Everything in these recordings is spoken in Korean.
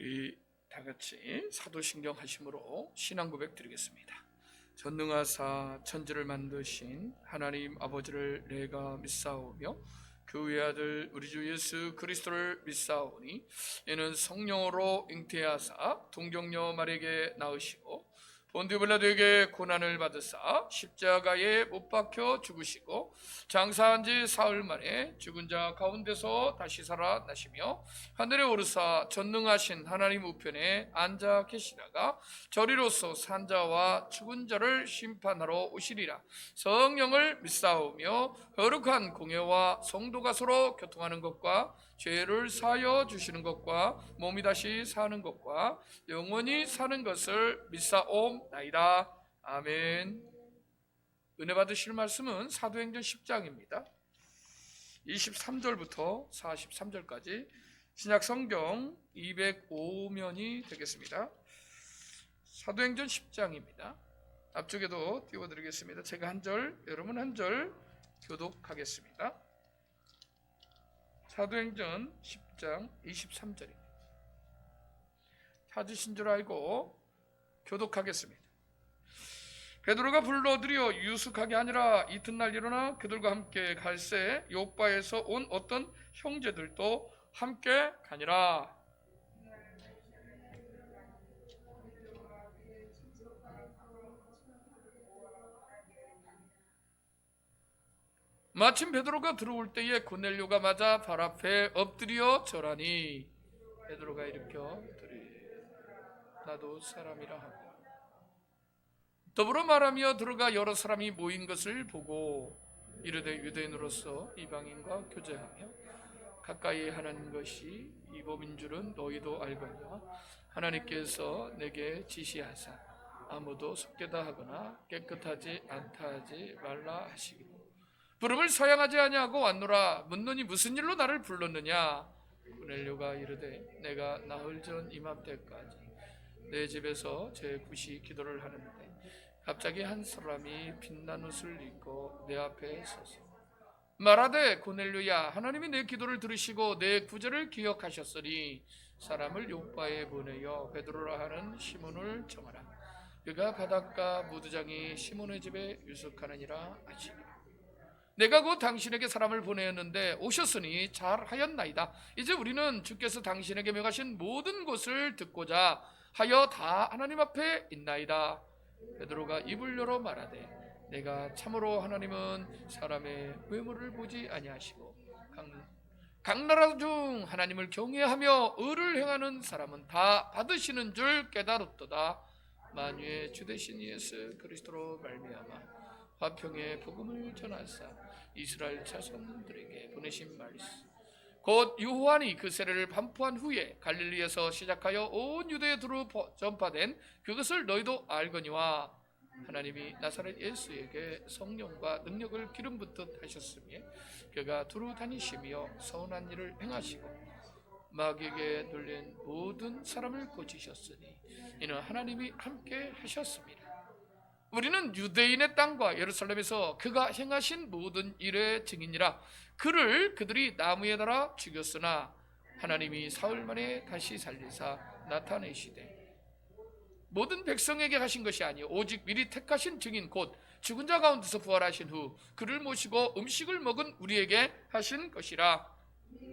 우리 다 같이 사도신경 하심으로 신앙 고백 드리겠습니다. 전능하사 천지를 만드신 하나님 아버지를 내가 믿사오며 그 외아들 우리 주 예수 그리스도를 믿사오니 이는 성령으로 잉태하사 동정녀 마리아에게 낳으시고 본디오 빌라도에게 고난을 받으사 십자가에 못 박혀 죽으시고 장사한 지 사흘 만에 죽은 자 가운데서 다시 살아나시며 하늘에 오르사 전능하신 하나님 우편에 앉아 계시다가 저리로서 산 자와 죽은 자를 심판하러 오시리라. 성령을 믿사오며 거룩한 공예와 성도가 서로 교통하는 것과 죄를 사하여 주시는 것과 몸이 다시 사는 것과 영원히 사는 것을 믿사옵나이다. 아멘. 은혜 받으실 말씀은 사도행전 10장입니다. 23절부터 43절까지 신약 성경 205면이 되겠습니다. 사도행전 10장입니다. 앞쪽에도 띄워드리겠습니다. 제가 한 절, 여러분 한 절 교독하겠습니다. 사도행전 10장 23절입니다. 찾으신 줄 알고 교독하겠습니다. 베드로가 불러들여 유숙하게 하니라. 이튿날 일어나 그들과 함께 갈새 요바에서 온 어떤 형제들도 함께 가니라. 마침 베드로가 들어올 때에 고넬료가 맞아 발 앞에 엎드려 절하니 베드로가 일으켜 드리 나도 사람이라 하고 더불어 말하며 들어가 여러 사람이 모인 것을 보고 이르되 유대인으로서 이방인과 교제하며 가까이 하는 것이 이 법인 줄은 너희도 알거니와 하나님께서 내게 지시하사 아무도 속되다 하거나 깨끗하지 않다 하지 말라 하시기로 부름을 서양하지 아니하고 왔노라. 묻노니 무슨 일로 나를 불렀느냐. 고넬료가 이르되 내가 나흘 전 이맘때까지 내 집에서 제 굿이 기도를 하는데 갑자기 한 사람이 빛난 옷을 입고 내 앞에 서서 말하되 고넬료야 하나님이 내 기도를 들으시고 내 구제를 기억하셨으니 사람을 요바에 보내어 베드로라 하는 시몬을 정하라. 그가 바닷가 무두장이 시몬의 집에 유숙하느니라 하시니 내가 곧 당신에게 사람을 보내었는데 오셨으니 잘하였나이다. 이제 우리는 주께서 당신에게 명하신 모든 것을 듣고자 하여 다 하나님 앞에 있나이다. 베드로가 입을 열어 말하되 내가 참으로 하나님은 사람의 외모를 보지 아니하시고 각 나라 중 하나님을 경외하며 의를 행하는 사람은 다 받으시는 줄 깨달았도다. 만유의 주 되신 예수 그리스도로 말미암아 화평의 복음을 전하사 이스라엘 자손들에게 보내신 말씀 곧 요한이 그 세례를 반포한 후에 갈릴리에서 시작하여 온 유대에 두루 전파된 그것을 너희도 알거니와 하나님이 나사렛 예수에게 성령과 능력을 기름 붓듯 하셨으며 그가 두루 다니시며 선한 일을 행하시고 마귀에게 눌린 모든 사람을 고치셨으니 이는 하나님이 함께 하셨습니다. 우리는 유대인의 땅과 예루살렘에서 그가 행하신 모든 일의 증인이라. 그를 그들이 나무에 달아 죽였으나 하나님이 사흘 만에 다시 살리사 나타내시되 모든 백성에게 하신 것이 아니요 오직 미리 택하신 증인 곧 죽은 자 가운데서 부활하신 후 그를 모시고 음식을 먹은 우리에게 하신 것이라.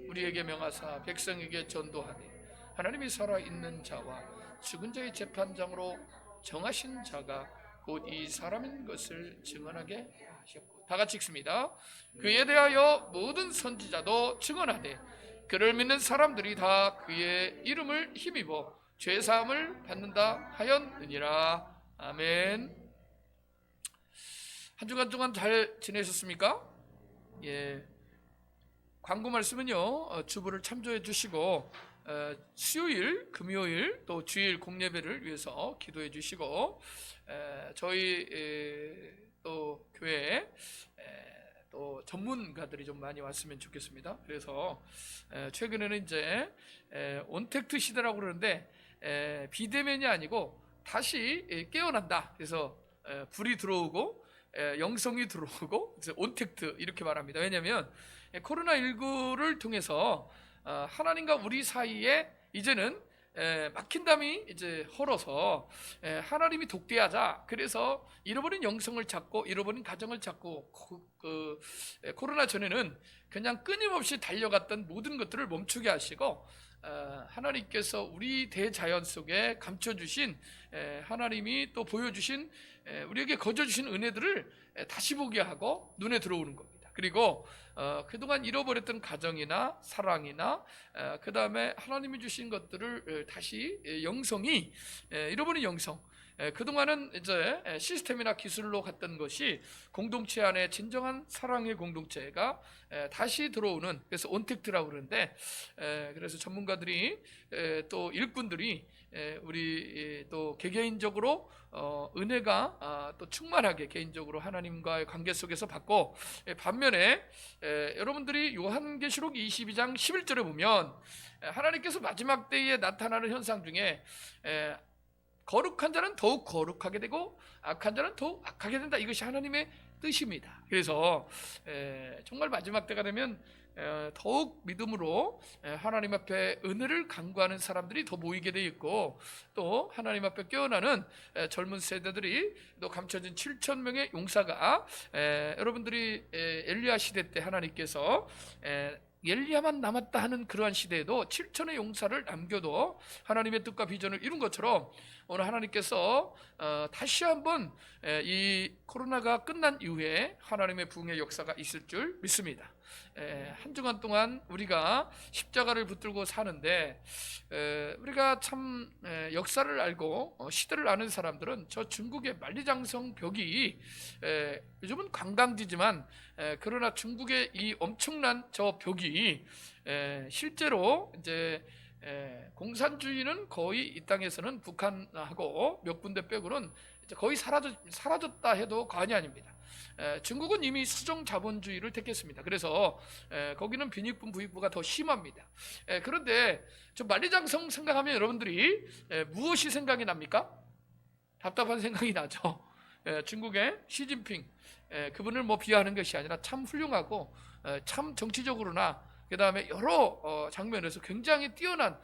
우리에게 명하사 백성에게 전도하되 하나님이 살아있는 자와 죽은 자의 재판장으로 정하신 자가 곧 이 사람인 것을 증언하게 하셨고 다 같이 읽습니다. 그에 대하여 모든 선지자도 증언하되 그를 믿는 사람들이 다 그의 이름을 힘입어 죄사함을 받는다 하였느니라. 아멘. 한 주간 동안 잘 지내셨습니까? 예. 광고 말씀은요 주부를 참조해 주시고 수요일, 금요일 또 주일 공예배를 위해서 기도해 주시고 저희 또 교회에 또 전문가들이 좀 많이 왔으면 좋겠습니다. 그래서 최근에는 이제 온택트 시대라고 그러는데 비대면이 아니고 다시 깨어난다. 그래서 불이 들어오고 영성이 들어오고 그래서 온택트 이렇게 말합니다. 왜냐하면 코로나19를 통해서 하나님과 우리 사이에 이제는 막힌 담이 이제 헐어서 하나님이 독대하자. 그래서 잃어버린 영성을 찾고 잃어버린 가정을 찾고 코로나 전에는 그냥 끊임없이 달려갔던 모든 것들을 멈추게 하시고 하나님께서 우리 대자연 속에 감춰주신 하나님이 또 보여주신 우리에게 거저주신 은혜들을 다시 보게 하고 눈에 들어오는 겁니다. 그리고 그동안 잃어버렸던 가정이나 사랑이나 그 다음에 하나님이 주신 것들을 다시 영성이 잃어버린 영성, 그동안은 이제 시스템이나 기술로 갔던 것이 공동체 안에 진정한 사랑의 공동체가 다시 들어오는, 그래서 온택트라고 그러는데, 그래서 전문가들이 또 일꾼들이 우리 또 개개인적으로 은혜가 또 충만하게 개인적으로 하나님과의 관계 속에서 받고, 반면에 여러분들이 요한계시록 22장 11절에 보면 하나님께서 마지막 때에 나타나는 현상 중에 거룩한 자는 더욱 거룩하게 되고 악한 자는 더욱 악하게 된다. 이것이 하나님의 뜻입니다. 그래서 정말 마지막 때가 되면 더욱 믿음으로 하나님 앞에 은혜를 간구하는 사람들이 더 모이게 돼 있고, 또 하나님 앞에 깨어나는 젊은 세대들이 또 감춰진 7,000명의 용사가 여러분들이 엘리야 시대 때 하나님께서 엘리야만 남았다 하는 그러한 시대에도 7천의 용사를 남겨도 하나님의 뜻과 비전을 이룬 것처럼 오늘 하나님께서 다시 한번 이 코로나가 끝난 이후에 하나님의 부흥의 역사가 있을 줄 믿습니다. 한 주간 동안 우리가 십자가를 붙들고 사는데 우리가 참 역사를 알고 시대를 아는 사람들은 저 중국의 만리장성 벽이 요즘은 관광지지만 그러나 중국의 이 엄청난 저 벽이 실제로 이제 공산주의는 거의 이 땅에서는 북한하고 몇 군데 빼고는 이제 거의 사라졌다 해도 과언이 아닙니다. 중국은 이미 수종 자본주의를 택했습니다. 그래서 거기는 빈익분 부익부가 더 심합니다. 그런데 저 만리장성 생각하면 여러분들이 무엇이 생각이 납니까? 답답한 생각이 나죠. 중국의 시진핑, 그분을 뭐 비하하는 것이 아니라 참 훌륭하고 참 정치적으로나 그 다음에 여러 장면에서 굉장히 뛰어난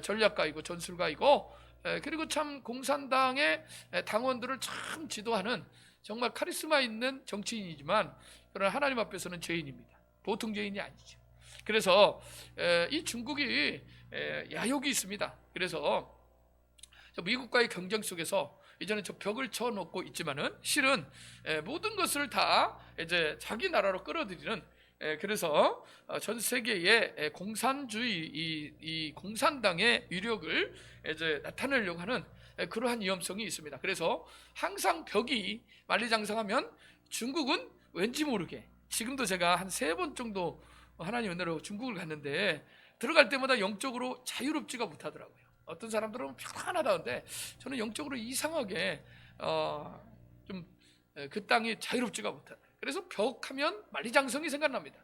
전략가이고 전술가이고, 그리고 참 공산당의 당원들을 참 지도하는 정말 카리스마 있는 정치인이지만 그러나 하나님 앞에서는 죄인입니다. 보통 죄인이 아니죠. 그래서 이 중국이 야욕이 있습니다. 그래서 미국과의 경쟁 속에서 이제는 저 벽을 쳐놓고 있지만은 실은 모든 것을 다 이제 자기 나라로 끌어들이는, 그래서 전 세계의 공산주의 이 공산당의 위력을 이제 나타내려고 하는 그러한 위험성이 있습니다. 그래서 항상 벽이 만리장성하면 중국은 왠지 모르게, 지금도 제가 한 3번 정도 하나님 은혜로 중국을 갔는데 들어갈 때마다 영적으로 자유롭지가 못하더라고요. 어떤 사람들은 편안하다는데 저는 영적으로 이상하게 좀 그 땅이 자유롭지가 못하다. 그래서 벽하면 만리장성이 생각납니다.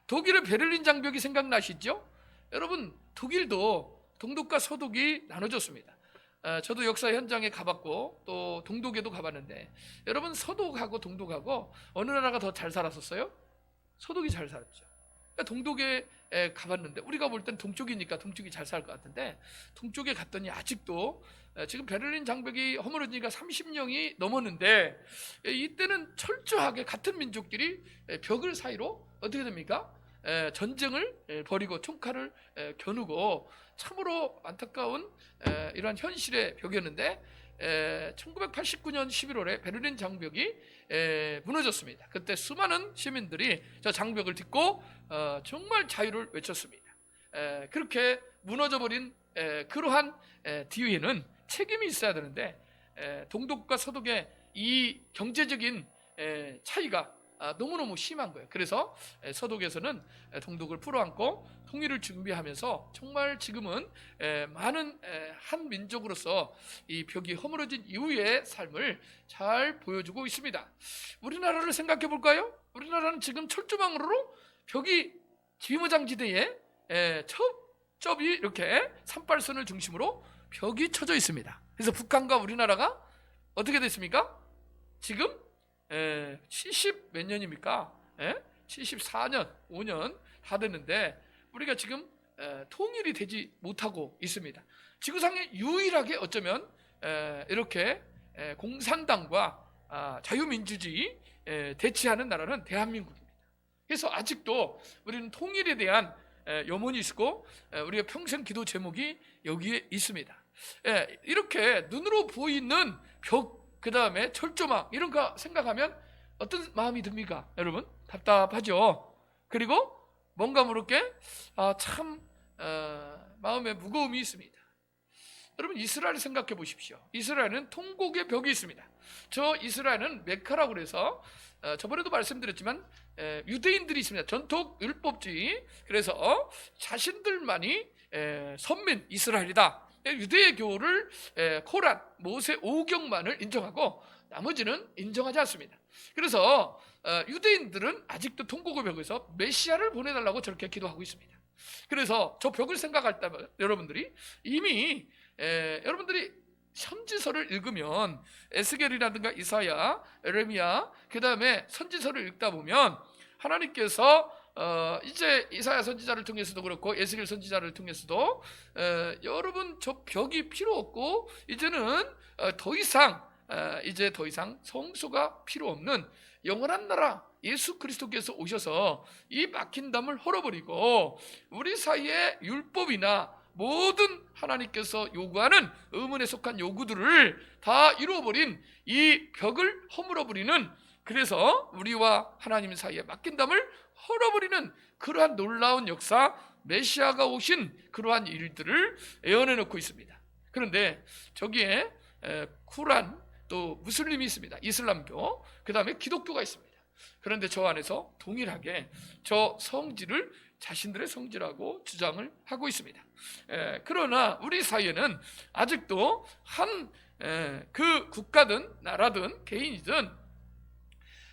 독일의 베를린 장벽이 생각나시죠? 여러분, 독일도 동독과 서독이 나눠졌습니다. 저도 역사 현장에 가봤고 또 동독에도 가봤는데, 여러분 서독하고 동독하고 어느 나라가 더 잘 살았었어요? 서독이 잘 살았죠. 동독에 가봤는데 우리가 볼 땐 동쪽이니까 동쪽이 잘 살 것 같은데, 동쪽에 갔더니 아직도 지금 베를린 장벽이 허물어진 지가 30년이 넘었는데 이때는 철저하게 같은 민족끼리 벽을 사이로 어떻게 됩니까? 전쟁을 벌이고 총칼을 겨누고 참으로 안타까운 이러한 현실의 벽이었는데 1989년 11월에 베를린 장벽이 무너졌습니다. 그때 수많은 시민들이 저 장벽을 딛고 정말 자유를 외쳤습니다. 그렇게 무너져버린 그러한 뒤에는 책임이 있어야 되는데 동독과 서독의 이 경제적인 차이가 너무너무 심한 거예요. 그래서 서독에서는 동독을 풀어안고 통일을 준비하면서 정말 지금은 많은 한 민족으로서 이 벽이 허물어진 이후의 삶을 잘 보여주고 있습니다. 우리나라를 생각해 볼까요? 우리나라는 지금 철조망으로 벽이 비무장지대에 첩이 이렇게 산발선을 중심으로 벽이 쳐져 있습니다. 그래서 북한과 우리나라가 어떻게 됐습니까? 지금 70 몇 년입니까? 74년, 5년 다 됐는데 우리가 지금 통일이 되지 못하고 있습니다. 지구상에 유일하게 어쩌면 이렇게 공산당과 자유민주주의 대치하는 나라는 대한민국입니다. 그래서 아직도 우리는 통일에 대한 염원이 있고 우리가 평생 기도 제목이 여기에 있습니다. 이렇게 눈으로 보이는 벽, 그 다음에 철조망 이런 거 생각하면 어떤 마음이 듭니까? 여러분 답답하죠. 그리고 뭔가 모르게 참 마음에 무거움이 있습니다. 여러분 이스라엘을 생각해 보십시오. 이스라엘은 통곡의 벽이 있습니다. 저 이스라엘은 메카라고 그래서 저번에도 말씀드렸지만 유대인들이 있습니다. 전통 율법주의. 그래서 자신들만이 선민 이스라엘이다. 유대교를 코란, 모세 5경만을 인정하고 나머지는 인정하지 않습니다. 그래서 유대인들은 아직도 통곡의 벽에서 메시아를 보내달라고 저렇게 기도하고 있습니다. 그래서 저 벽을 생각할 때 여러분들이 이미 여러분들이 선지서를 읽으면 에스겔이라든가 이사야, 에레미야, 그 다음에 선지서를 읽다 보면 하나님께서 이제 이사야 선지자를 통해서도 그렇고 에스겔 선지자를 통해서도 여러분 저 벽이 필요 없고 이제는 더 이상 성소가 필요 없는 영원한 나라 예수 그리스도께서 오셔서 이 막힌 담을 헐어버리고 우리 사이에 율법이나 모든 하나님께서 요구하는 의문에 속한 요구들을 다 이루어버린 이 벽을 허물어버리는, 그래서 우리와 하나님 사이에 막힌 담을 헐어버리는 그러한 놀라운 역사, 메시아가 오신 그러한 일들을 예언해 놓고 있습니다. 그런데 저기에 쿠란, 또 무슬림이 있습니다. 이슬람교, 그 다음에 기독교가 있습니다. 그런데 저 안에서 동일하게 저 성질을 자신들의 성질하고 주장을 하고 있습니다. 그러나 우리 사이에는 아직도 그 국가든 나라든 개인이든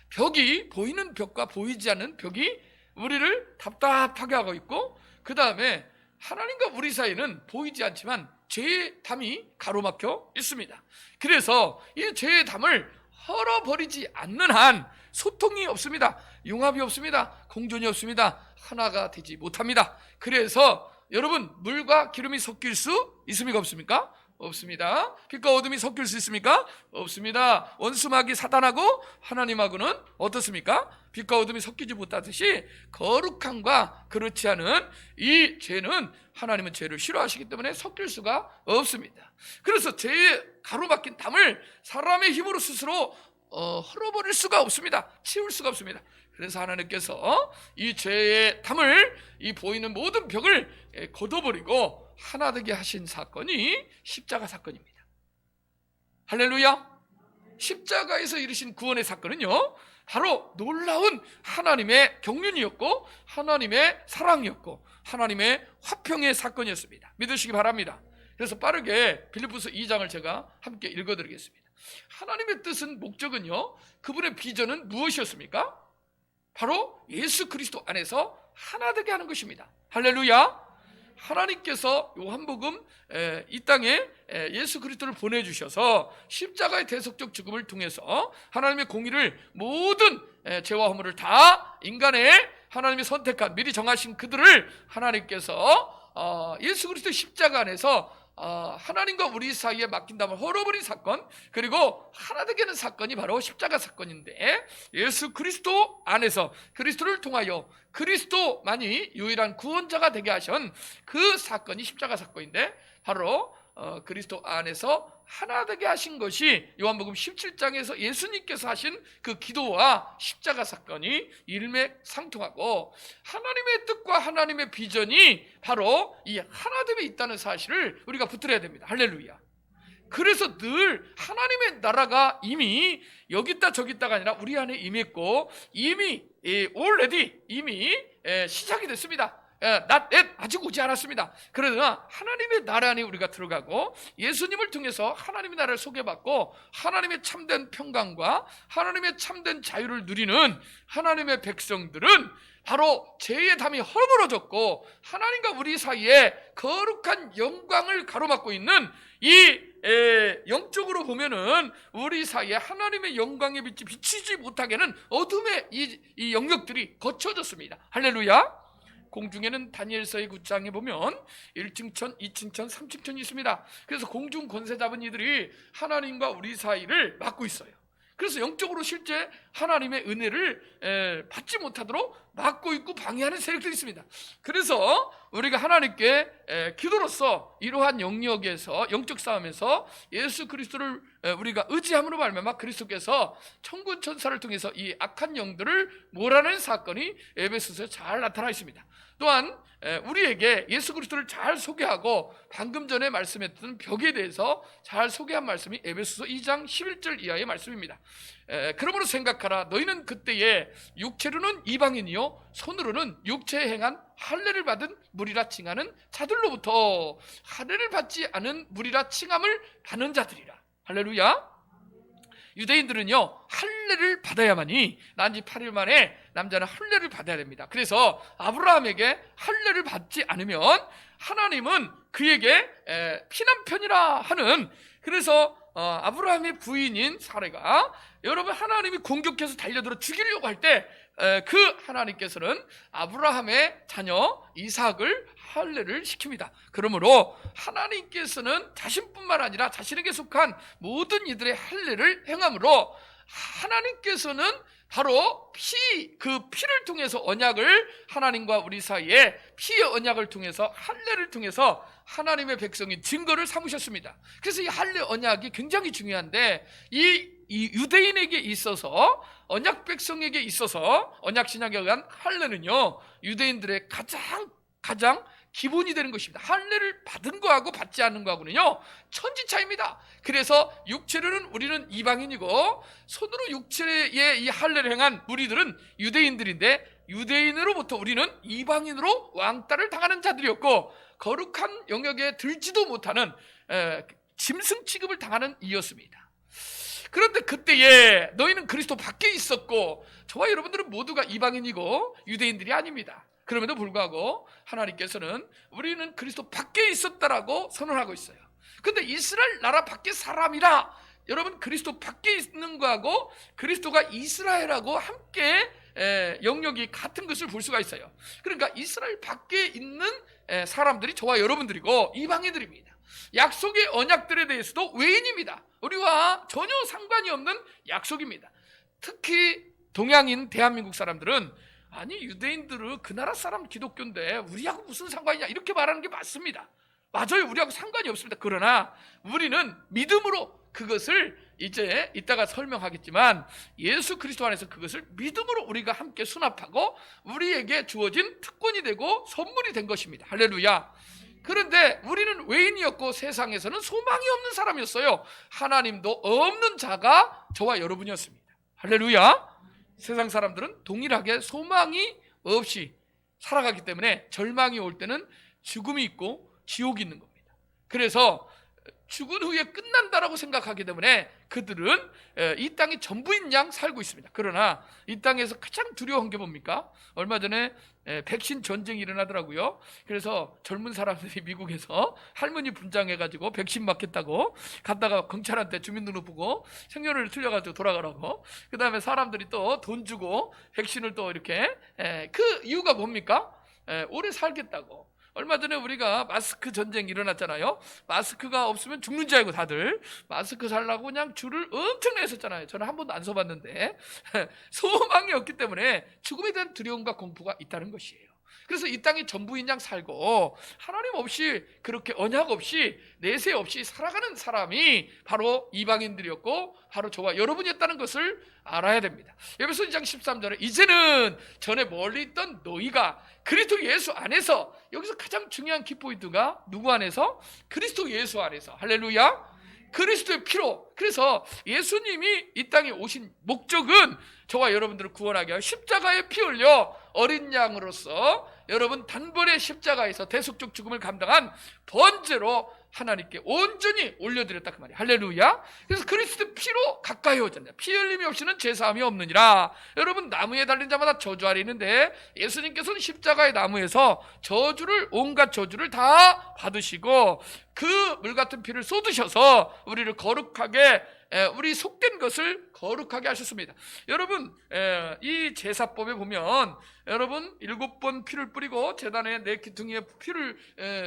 벽이, 보이는 벽과 보이지 않는 벽이 우리를 답답하게 하고 있고, 그 다음에 하나님과 우리 사이에는 보이지 않지만 죄의 담이 가로막혀 있습니다. 그래서 이 죄의 담을 헐어버리지 않는 한 소통이 없습니다. 융합이 없습니다. 공존이 없습니다. 하나가 되지 못합니다. 그래서 여러분, 물과 기름이 섞일 수 있습니까? 없습니까? 없습니다. 빛과 어둠이 섞일 수 있습니까? 없습니다. 원수마귀 사단하고 하나님하고는 어떻습니까? 빛과 어둠이 섞이지 못하듯이 거룩함과 그렇지 않은 이 죄는, 하나님은 죄를 싫어하시기 때문에 섞일 수가 없습니다. 그래서 죄의 가로막힌 담을 사람의 힘으로 스스로 헐어버릴 수가 없습니다. 치울 수가 없습니다. 그래서 하나님께서 이 죄의 담을, 이 보이는 모든 벽을 걷어버리고 하나 되게 하신 사건이 십자가 사건입니다. 할렐루야. 십자가에서 이루신 구원의 사건은요, 바로 놀라운 하나님의 경륜이었고 하나님의 사랑이었고 하나님의 화평의 사건이었습니다. 믿으시기 바랍니다. 그래서 빠르게 빌립보서 2장을 제가 함께 읽어드리겠습니다. 하나님의 뜻은, 목적은요, 그분의 비전은 무엇이었습니까? 바로 예수 그리스도 안에서 하나 되게 하는 것입니다. 할렐루야. 하나님께서 요한복음 이 땅에 예수 그리스도를 보내주셔서 십자가의 대속적 죽음을 통해서 하나님의 공의를, 모든 죄와 허물을 다 인간의 하나님이 선택한, 미리 정하신 그들을 하나님께서 예수 그리스도 십자가 안에서 하나님과 우리 사이에 막힌 담을 헐어버린 사건, 그리고 하나 되게 하는 사건이 바로 십자가 사건인데, 예수 그리스도 안에서 그리스도를 통하여 그리스도만이 유일한 구원자가 되게 하신 그 사건이 십자가 사건인데, 바로 그리스도 안에서 하나 되게 하신 것이 요한복음 17장에서 예수님께서 하신 그 기도와 십자가 사건이 일맥상통하고, 하나님의 뜻과 하나님의 비전이 바로 이 하나됨에 있다는 사실을 우리가 붙들어야 됩니다. 할렐루야. 그래서 늘 하나님의 나라가 이미 여기 있다 저기 있다가 아니라 우리 안에 임했고, 이미 already 이미 시작이 됐습니다. not yet, 아직 오지 않았습니다. 그러나 하나님의 나라 안에 우리가 들어가고 예수님을 통해서 하나님의 나라를 소개받고 하나님의 참된 평강과 하나님의 참된 자유를 누리는 하나님의 백성들은 바로 죄의 담이 허물어졌고 하나님과 우리 사이에 거룩한 영광을 가로막고 있는 이 영적으로 보면은 우리 사이에 하나님의 영광의 빛이 비치지 못하게는 어둠의 이 영역들이 거쳐졌습니다. 할렐루야. 공중에는 다니엘서의 9장에 보면 1층천, 2층천, 3층천이 있습니다. 그래서 공중 권세 잡은 이들이 하나님과 우리 사이를 막고 있어요. 그래서 영적으로 실제 하나님의 은혜를 받지 못하도록 막고 있고 방해하는 세력들이 있습니다. 그래서 우리가 하나님께 기도로서 이러한 영역에서, 영적 싸움에서 예수 그리스도를 우리가 의지함으로 말미암아 그리스도께서 천군 천사를 통해서 이 악한 영들을 몰아내는 사건이 에베소서에 잘 나타나 있습니다. 또한 우리에게 예수 그리스도를 잘 소개하고 방금 전에 말씀했던 벽에 대해서 잘 소개한 말씀이 에베소서 2장 11절 이하의 말씀입니다. 그러므로 생각하라. 너희는 그때에 육체로는 이방인이요 손으로는 육체에 행한 할례를 받은 무리라 칭하는 자들로부터 할례를 받지 않은 무리라 칭함을 받는 자들이라. 할렐루야. 유대인들은요 할례를 받아야만이, 난 지 8일 만에 남자는 할례를 받아야 됩니다. 그래서 아브라함에게 할례를 받지 않으면 하나님은 그에게 피난편이라 하는, 그래서 아브라함의 부인인 사레가 여러분 하나님이 공격해서 달려들어 죽이려고 할 때 그 하나님께서는 아브라함의 자녀 이삭을 할례를 시킵니다. 그러므로 하나님께서는 자신뿐만 아니라 자신에게 속한 모든 이들의 할례를 행함으로 하나님께서는 바로 그 피를 통해서 언약을, 하나님과 우리 사이에 피의 언약을 통해서, 할례를 통해서 하나님의 백성인 증거를 삼으셨습니다. 그래서 이 할례 언약이 굉장히 중요한데, 이 유대인에게 있어서, 언약 백성에게 있어서 언약 신약에 의한 할례는요 유대인들의 가장 기본이 되는 것입니다. 할례를 받은 거하고 받지 않는 거하고는요 천지차이입니다. 그래서 육체로는 우리는 이방인이고 손으로 육체에 이 할례를 행한 무리들은 유대인들인데, 유대인으로부터 우리는 이방인으로 왕따를 당하는 자들이었고 거룩한 영역에 들지도 못하는 짐승 취급을 당하는 이였습니다. 그런데 그때에 너희는 그리스도 밖에 있었고, 저와 여러분들은 모두가 이방인이고 유대인들이 아닙니다. 그럼에도 불구하고 하나님께서는 우리는 그리스도 밖에 있었다라고 선언하고 있어요. 그런데 이스라엘 나라 밖에 사람이라, 여러분 그리스도 밖에 있는 거하고 그리스도가 이스라엘하고 함께 영역이 같은 것을 볼 수가 있어요. 그러니까 이스라엘 밖에 있는 사람들이 저와 여러분들이고 이방인들입니다. 약속의 언약들에 대해서도 외인입니다. 우리와 전혀 상관이 없는 약속입니다. 특히 동양인 대한민국 사람들은 아니 유대인들은 그 나라 사람 기독교인데 우리하고 무슨 상관이냐 이렇게 말하는 게 맞습니다. 맞아요. 우리하고 상관이 없습니다. 그러나 우리는 믿음으로 그것을 이제 이따가 설명하겠지만 예수 그리스도 안에서 그것을 믿음으로 우리가 함께 수납하고 우리에게 주어진 특권이 되고 선물이 된 것입니다. 할렐루야. 그런데 우리는 외인이었고 세상에서는 소망이 없는 사람이었어요. 하나님도 없는 자가 저와 여러분이었습니다. 할렐루야. 세상 사람들은 동일하게 소망이 없이 살아가기 때문에 절망이 올 때는 죽음이 있고 지옥이 있는 겁니다. 그래서 죽은 후에 끝난다라고 생각하기 때문에 그들은 이 땅이 전부인 양 살고 있습니다. 그러나 이 땅에서 가장 두려운 게 뭡니까? 얼마 전에 백신 전쟁이 일어나더라고요. 그래서 젊은 사람들이 미국에서 할머니 분장해가지고 백신 맞겠다고 갔다가 경찰한테 주민등록 보고 생년월일 틀려가지고 돌아가라고, 그 다음에 사람들이 또 돈 주고 백신을 또 이렇게, 그 이유가 뭡니까? 오래 살겠다고. 얼마 전에 우리가 마스크 전쟁이 일어났잖아요. 마스크가 없으면 죽는 줄 알고 다들 마스크 살라고 그냥 줄을 엄청나게 섰잖아요. 저는 한 번도 안 서봤는데 소망이 없기 때문에 죽음에 대한 두려움과 공포가 있다는 것이에요. 그래서 이 땅에 전부인 양 살고 하나님 없이, 그렇게 언약 없이, 내세 없이 살아가는 사람이 바로 이방인들이었고 바로 저와 여러분이었다는 것을 알아야 됩니다. 에베소 2장 13절에 이제는 전에 멀리 있던 너희가 그리스도 예수 안에서, 여기서 가장 중요한 키포인트가 누구 안에서? 그리스도 예수 안에서. 할렐루야. 그리스도의 피로. 그래서 예수님이 이 땅에 오신 목적은 저와 여러분들을 구원하기 위해 십자가에 피 흘려 어린 양으로서 여러분 단번에 십자가에서 대속적 죽음을 감당한 번제로 하나님께 온전히 올려드렸다 그 말이에요. 할렐루야. 그래서 그리스도 피로 가까이 오잖아요. 피 흘림이 없이는 제사함이 없느니라. 여러분 나무에 달린 자마다 저주 아래 있는데 예수님께서는 십자가의 나무에서 저주를, 온갖 저주를 다 받으시고 그 물 같은 피를 쏟으셔서 우리를 거룩하게, 우리 속된 것을 거룩하게 하셨습니다. 여러분, 이 제사법에 보면 여러분 7번 피를 뿌리고 제단의 네 기둥에 피를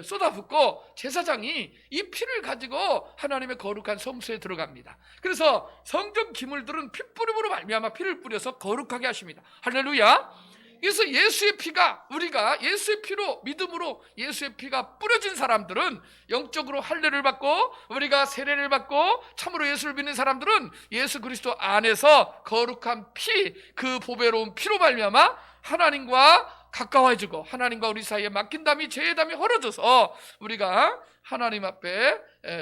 쏟아붓고 제사장이 이 피를 가지고 하나님의 거룩한 성소에 들어갑니다. 그래서 성전 기물들은 핏뿌림으로 말미암아 피를 뿌려서 거룩하게 하십니다. 할렐루야. 그래서 예수의 피가, 우리가 예수의 피로, 믿음으로 예수의 피가 뿌려진 사람들은 영적으로 할례를 받고, 우리가 세례를 받고 참으로 예수를 믿는 사람들은 예수 그리스도 안에서 거룩한 피, 그 보배로운 피로 말미암아 하나님과 가까워지고 하나님과 우리 사이에 막힌 담이, 죄의 담이 헐어져서 우리가 하나님 앞에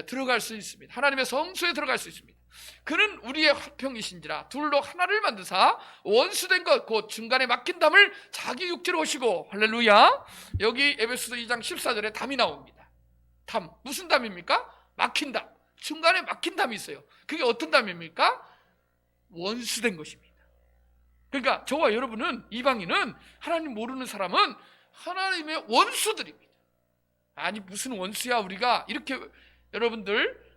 들어갈 수 있습니다. 하나님의 성소에 들어갈 수 있습니다. 그는 우리의 화평이신지라 둘로 하나를 만드사 원수된 것 곧 중간에 막힌 담을 자기 육체로 오시고. 할렐루야. 여기 에베소서 2장 14절에 담이 나옵니다. 담, 무슨 담입니까? 막힌 담, 중간에 막힌 담이 있어요. 그게 어떤 담입니까? 원수된 것입니다. 그러니까 저와 여러분은, 이방인은, 하나님 모르는 사람은 하나님의 원수들입니다. 아니 무슨 원수야 우리가, 이렇게 여러분들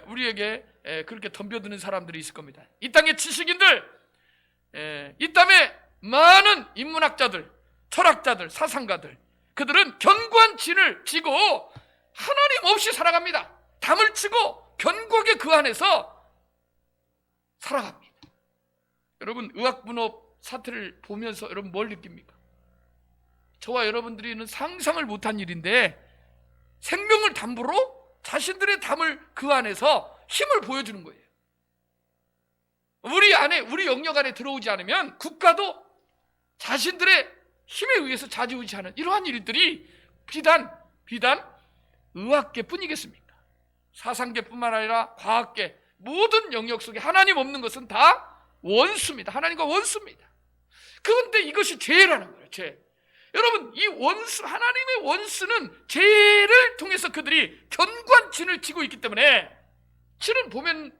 우리에게 그렇게 덤벼드는 사람들이 있을 겁니다. 이 땅의 지식인들, 이 땅에 많은 인문학자들, 철학자들, 사상가들, 그들은 견고한 진을 지고 하나님 없이 살아갑니다. 담을 치고 견고하게 그 안에서 살아갑니다. 여러분, 의학분업 사태를 보면서 여러분 뭘 느낍니까? 저와 여러분들이는 상상을 못한 일인데 생명을 담보로 자신들의 담을 그 안에서 힘을 보여주는 거예요. 우리 안에, 우리 영역 안에 들어오지 않으면 국가도 자신들의 힘에 의해서 좌지우지하는 이러한 일들이 비단 의학계뿐이겠습니까? 사상계뿐만 아니라 과학계, 모든 영역 속에 하나님 없는 것은 다 원수입니다. 하나님과 원수입니다. 그런데 이것이 죄라는 거예요. 죄. 여러분, 이 원수, 하나님의 원수는 죄를 통해서 그들이 견고한 진을 지고 있기 때문에, 실은 보면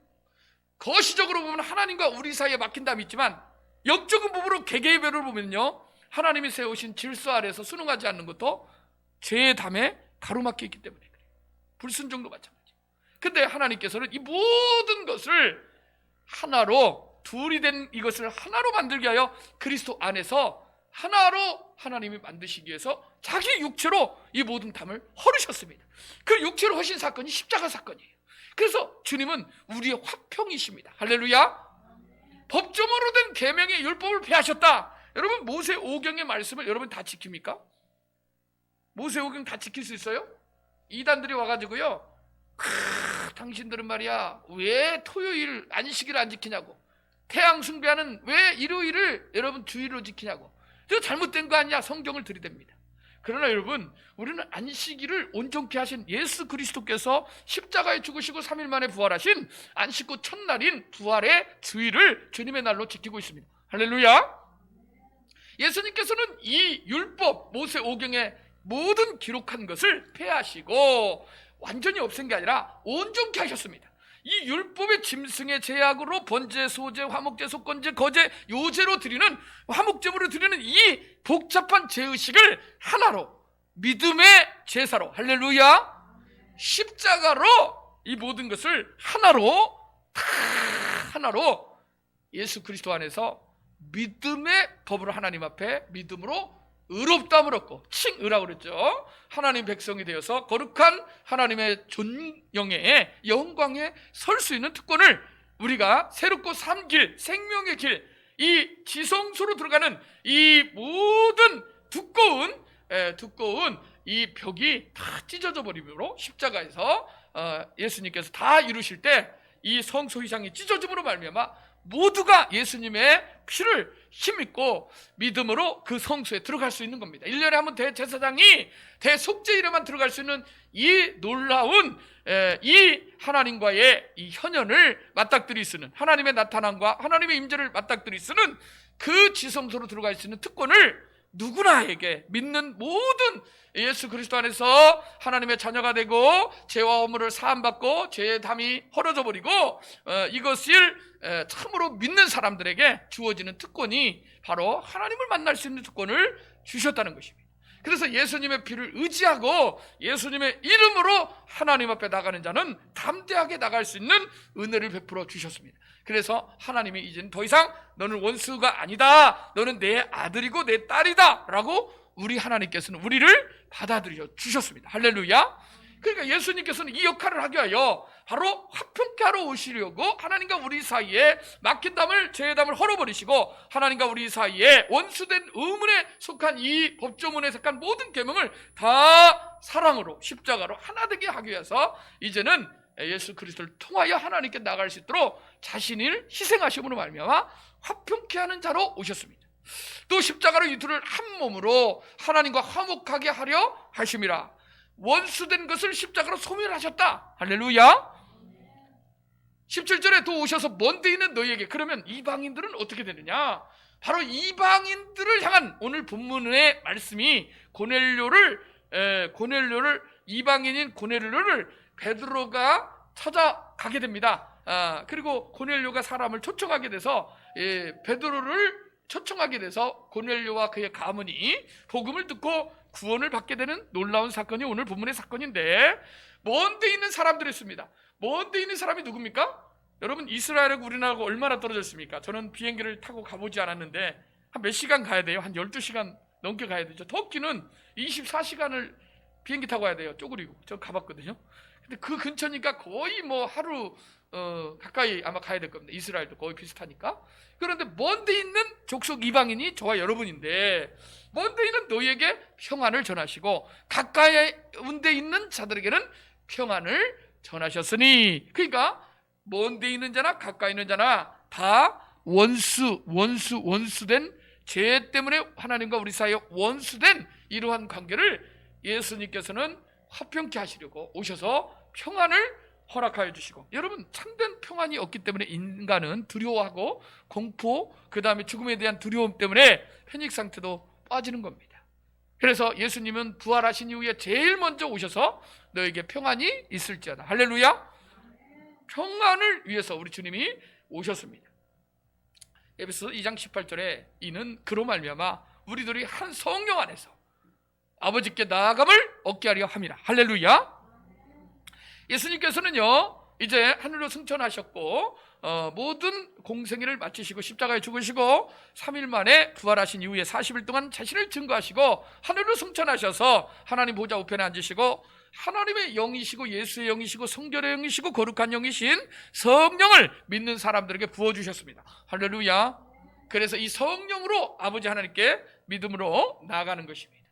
거시적으로 보면 하나님과 우리 사이에 막힌 담이 있지만 영적인 부분으로 개개별을 보면요, 하나님이 세우신 질서 아래에서 순응하지 않는 것도 죄의 담에 가로막혀 있기 때문에 그래요. 불순종도 마찬가지. 근데 하나님께서는 이 모든 것을 하나로, 둘이 된 이것을 하나로 만들게 하여 그리스도 안에서 하나로 하나님이 만드시기 위해서 자기 육체로 이 모든 담을 헐으셨습니다. 그 육체로 하신 사건이 십자가 사건이에요. 그래서 주님은 우리의 화평이십니다. 할렐루야. 법조문으로 된 계명의 율법을 폐하셨다. 여러분, 모세 오경의 말씀을 여러분 다 지킵니까? 모세 오경 다 지킬 수 있어요? 이단들이 와가지고요, 당신들은 말이야 왜 토요일 안식일을 안 지키냐고, 태양 숭배하는 왜 일요일을 여러분 주일로 지키냐고, 저 잘못된 거 아니야, 성경을 들이댑니다. 그러나 여러분, 우리는 안식일을 온전케 하신 예수 그리스도께서 십자가에 죽으시고 3일 만에 부활하신 안식구 첫날인 부활의 주일을 주님의 날로 지키고 있습니다. 할렐루야. 예수님께서는 이 율법, 모세 오경의 모든 기록한 것을 폐하시고 완전히 없앤 게 아니라 온전케 하셨습니다. 이 율법의 짐승의 제약으로 번제, 소제, 화목제, 속건제, 거제, 요제로 드리는, 화목제물을 드리는 이 복잡한 제의식을 하나로, 믿음의 제사로, 할렐루야, 십자가로 이 모든 것을 하나로 예수 그리스도 안에서 믿음의 법으로 하나님 앞에 믿음으로 의롭다함을 얻고, 칭의라고 그랬죠. 하나님 백성이 되어서 거룩한 하나님의 존영의 영광에 설 수 있는 특권을 우리가 새롭고 산 길, 생명의 길, 이 지성소로 들어가는 이 모든 두꺼운 이 벽이 다 찢어져 버림으로, 십자가에서 예수님께서 다 이루실 때 이 성소 휘장이 찢어짐으로 말미암아 모두가 예수님의 피를 힘입고 믿음으로 그 성소에 들어갈 수 있는 겁니다. 1년에 한 번 대제사장이 대속죄일에만 들어갈 수 있는 이 놀라운 이 하나님과의 이 현연을 맞닥뜨리 쓰는, 하나님의 나타남과 하나님의 임재를 맞닥뜨리 쓰는 그 지성소로 들어갈 수 있는 특권을 누구나에게, 믿는 모든 예수 그리스도 안에서 하나님의 자녀가 되고 죄와 허물을 사함받고 죄의 담이 헐어져 버리고 이것을 참으로 믿는 사람들에게 주어지는 특권이 바로 하나님을 만날 수 있는 특권을 주셨다는 것입니다. 그래서 예수님의 피를 의지하고 예수님의 이름으로 하나님 앞에 나가는 자는 담대하게 나갈 수 있는 은혜를 베풀어 주셨습니다. 그래서 하나님이 이제는 더 이상 너는 원수가 아니다, 너는 내 아들이고 내 딸이다 라고 우리 하나님께서는 우리를 받아들여 주셨습니다. 할렐루야. 그러니까 예수님께서는 이 역할을 하기 위하여 바로 화평케 하러 오시려고 하나님과 우리 사이에 막힌 담을, 죄의 담을 헐어버리시고 하나님과 우리 사이에 원수된 의문에 속한 이 법조문에 속한 모든 계명을 다 사랑으로 십자가로 하나 되게 하기 위해서 이제는 예수 그리스도를 통하여 하나님께 나갈 수 있도록 자신을 희생하심으로 말미암아 화평케 하는 자로 오셨습니다. 또 십자가로 이 둘을 한 몸으로 하나님과 화목하게 하려 하심이라. 원수된 것을 십자가로 소멸하셨다. 할렐루야. 17절에 또 오셔서 먼데 있는 너희에게, 그러면 이방인들은 어떻게 되느냐? 바로 이방인들을 향한 오늘 본문의 말씀이 고넬료를 이방인인 고넬료를 베드로가 찾아가게 됩니다. 그리고 고넬료가 사람을 초청하게 돼서 베드로를 초청하게 돼서 고넬료와 그의 가문이 복음을 듣고 구원을 받게 되는 놀라운 사건이 오늘 본문의 사건인데, 먼데 있는 사람들이 있습니다. 먼데 있는 사람이 누굽니까? 여러분, 이스라엘하고 우리나라하고 얼마나 떨어져 있습니까? 저는 비행기를 타고 가보지 않았는데 한 몇 시간 가야 돼요? 한 12시간 넘게 가야 되죠. 터키는 24시간을 비행기 타고 가야 돼요. 쪼그리고. 저 가봤거든요. 근데 그 근처니까 거의 뭐 하루 가까이 아마 가야 될 겁니다. 이스라엘도 거의 비슷하니까. 그런데 먼데 있는 족속 이방인이 저와 여러분인데, 먼데 있는 너희에게 평안을 전하시고 가까이 운데 있는 자들에게는 평안을 전하셨으니, 그러니까 먼데 있는 자나 가까이 있는 자나 다 원수된, 죄 때문에 하나님과 우리 사이에 원수된 이러한 관계를 예수님께서는 화평케 하시려고 오셔서 평안을 허락하여 주시고, 여러분, 참된 평안이 없기 때문에 인간은 두려워하고 공포, 그 다음에 죽음에 대한 두려움 때문에 패닉 상태도 빠지는 겁니다. 그래서 예수님은 부활하신 이후에 제일 먼저 오셔서 너에게 평안이 있을지어다. 할렐루야. 평안을 위해서 우리 주님이 오셨습니다. 에베소 2장 18절에 이는 그로 말미암아 우리들이 한 성령 안에서 아버지께 나아감을 얻게 하려 함이라. 할렐루야. 예수님께서는요 이제 하늘로 승천하셨고 모든 공생애를 마치시고 십자가에 죽으시고 3일 만에 부활하신 이후에 40일 동안 자신을 증거하시고 하늘로 승천하셔서 하나님 보좌 우편에 앉으시고 하나님의 영이시고 예수의 영이시고 성결의 영이시고 거룩한 영이신 성령을 믿는 사람들에게 부어주셨습니다. 할렐루야. 그래서 이 성령으로 아버지 하나님께 믿음으로 나아가는 것입니다.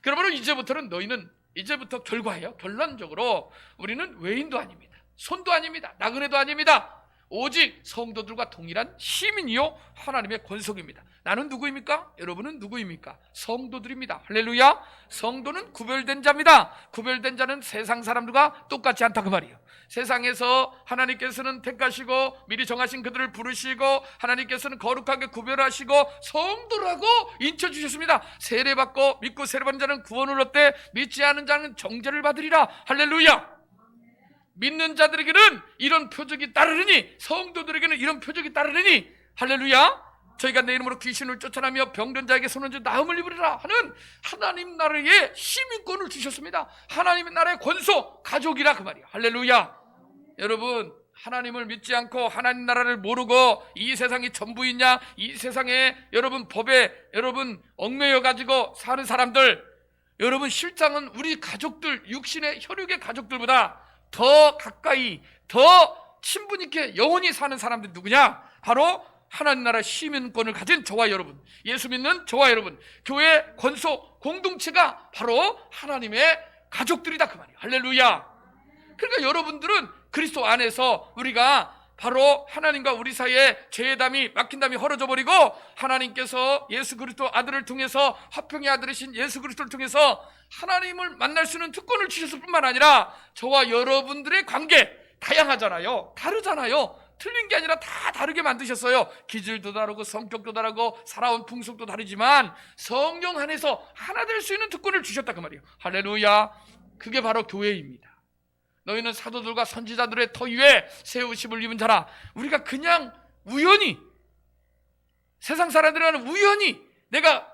그러므로 이제부터는 너희는, 이제부터 결과예요. 결론적으로 우리는 외인도 아닙니다. 손도 아닙니다. 나그네도 아닙니다. 오직 성도들과 동일한 시민이요 하나님의 권속입니다. 나는 누구입니까? 여러분은 누구입니까? 성도들입니다. 할렐루야. 성도는 구별된 자입니다. 구별된 자는 세상 사람들과 똑같지 않다 그 말이에요. 세상에서 하나님께서는 택하시고 미리 정하신 그들을 부르시고 하나님께서는 거룩하게 구별하시고 성도라고 인쳐주셨습니다. 세례받고 믿고 세례받은 자는 구원을 얻되 믿지 않은 자는 정죄를 받으리라. 할렐루야. 믿는 자들에게는 이런 표적이 따르리니, 성도들에게는 이런 표적이 따르리니, 할렐루야. 저희가 내 이름으로 귀신을 쫓아내며 병든 자에게 손을 쥐어 나음을 입으리라 하는 하나님 나라의 시민권을 주셨습니다. 하나님의 나라의 권소, 가족이라 그 말이에요. 할렐루야. 여러분, 하나님을 믿지 않고 하나님 나라를 모르고 이 세상이 전부이냐, 이 세상에 여러분 법에 여러분 얽매여 가지고 사는 사람들, 여러분 실상은 우리 가족들, 육신의 혈육의 가족들보다 더 가까이, 더 친분 있게 영원히 사는 사람들이 누구냐? 바로 하나님 나라 시민권을 가진 저와 여러분, 예수 믿는 저와 여러분, 교회 권속 공동체가 바로 하나님의 가족들이다 그 말이에요. 할렐루야. 그러니까 여러분들은 그리스도 안에서 우리가 바로 하나님과 우리 사이에 죄의 담이, 막힌 담이 헐어져 버리고 하나님께서 예수 그리스도 아들을 통해서, 화평의 아들이신 예수 그리스도를 통해서 하나님을 만날 수 있는 특권을 주셨을 뿐만 아니라 저와 여러분들의 관계 다양하잖아요. 다르잖아요. 틀린 게 아니라 다 다르게 만드셨어요. 기질도 다르고 성격도 다르고 살아온 풍속도 다르지만 성령 안에서 하나 될 수 있는 특권을 주셨다 그 말이에요. 할렐루야. 그게 바로 교회입니다. 너희는 사도들과 선지자들의 터 위에 세우심을 입은 자라. 우리가 그냥 우연히, 세상 사람들은 우연히 내가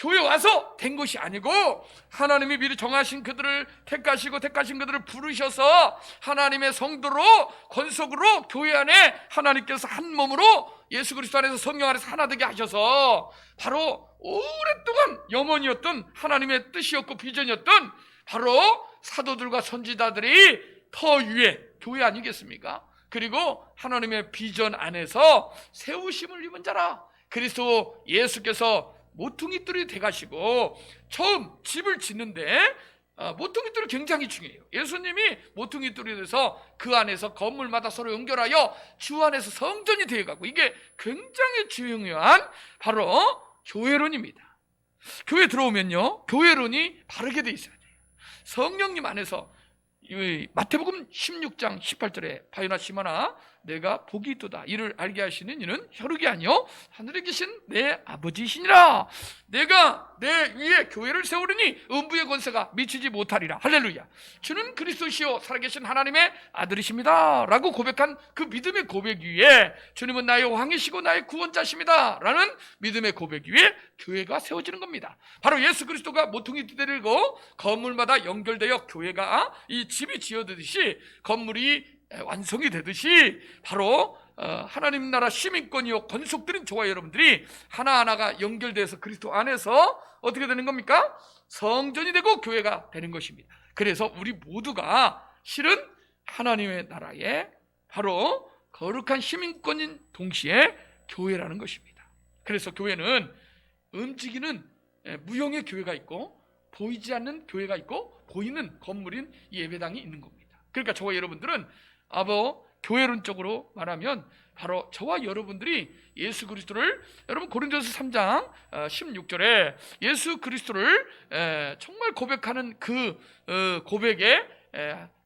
교회 와서 된 것이 아니고 하나님이 미리 정하신 그들을 택하신 그들을 부르셔서 하나님의 성도로 권속으로 교회 안에 하나님께서 한 몸으로 예수 그리스도 안에서 성령 안에서 하나 되게 하셔서 바로 오랫동안 염원이었던 하나님의 뜻이었고 비전이었던 바로 사도들과 선지자들이 더 위에 교회 아니겠습니까? 그리고 하나님의 비전 안에서 세우심을 입은 자라. 그리스도 예수께서 모퉁이돌이 돼가시고 처음 집을 짓는데 모퉁이돌이 굉장히 중요해요. 예수님이 모퉁이돌이 돼서 그 안에서 건물마다 서로 연결하여 주 안에서 성전이 되어가고, 이게 굉장히 중요한 바로 교회론입니다. 교회 들어오면요, 교회론이 바르게 돼 있어야 돼요. 성령님 안에서 마태복음 16장 18절에 바요나 시모나 내가 복이 있도다 이를 알게 하시는 이는 혈육이 아니요 하늘에 계신 내 아버지시니라. 내가 내 위에 교회를 세우리니 음부의 권세가 미치지 못하리라. 할렐루야. 주는 그리스도시요 살아계신 하나님의 아들이십니다 라고 고백한 그 믿음의 고백 위에 주님은 나의 왕이시고 나의 구원자십니다 라는 믿음의 고백 위에 교회가 세워지는 겁니다. 바로 예수 그리스도가 모퉁이 들고 건물마다 연결되어 교회가 이 집이 지어지듯이 건물이 완성이 되듯이 바로 하나님 나라 시민권이요 권속들인 저와 여러분들이 하나하나가 연결돼서 그리스도 안에서 어떻게 되는 겁니까? 성전이 되고 교회가 되는 것입니다. 그래서 우리 모두가 실은 하나님의 나라의 바로 거룩한 시민권인 동시에 교회라는 것입니다. 그래서 교회는 움직이는 무형의 교회가 있고 보이지 않는 교회가 있고 보이는 건물인 예배당이 있는 겁니다. 그러니까 저와 여러분들은 교회론적으로 말하면 바로 저와 여러분들이 예수 그리스도를, 여러분 고린도서 3장 16절에 예수 그리스도를 정말 고백하는 그 고백에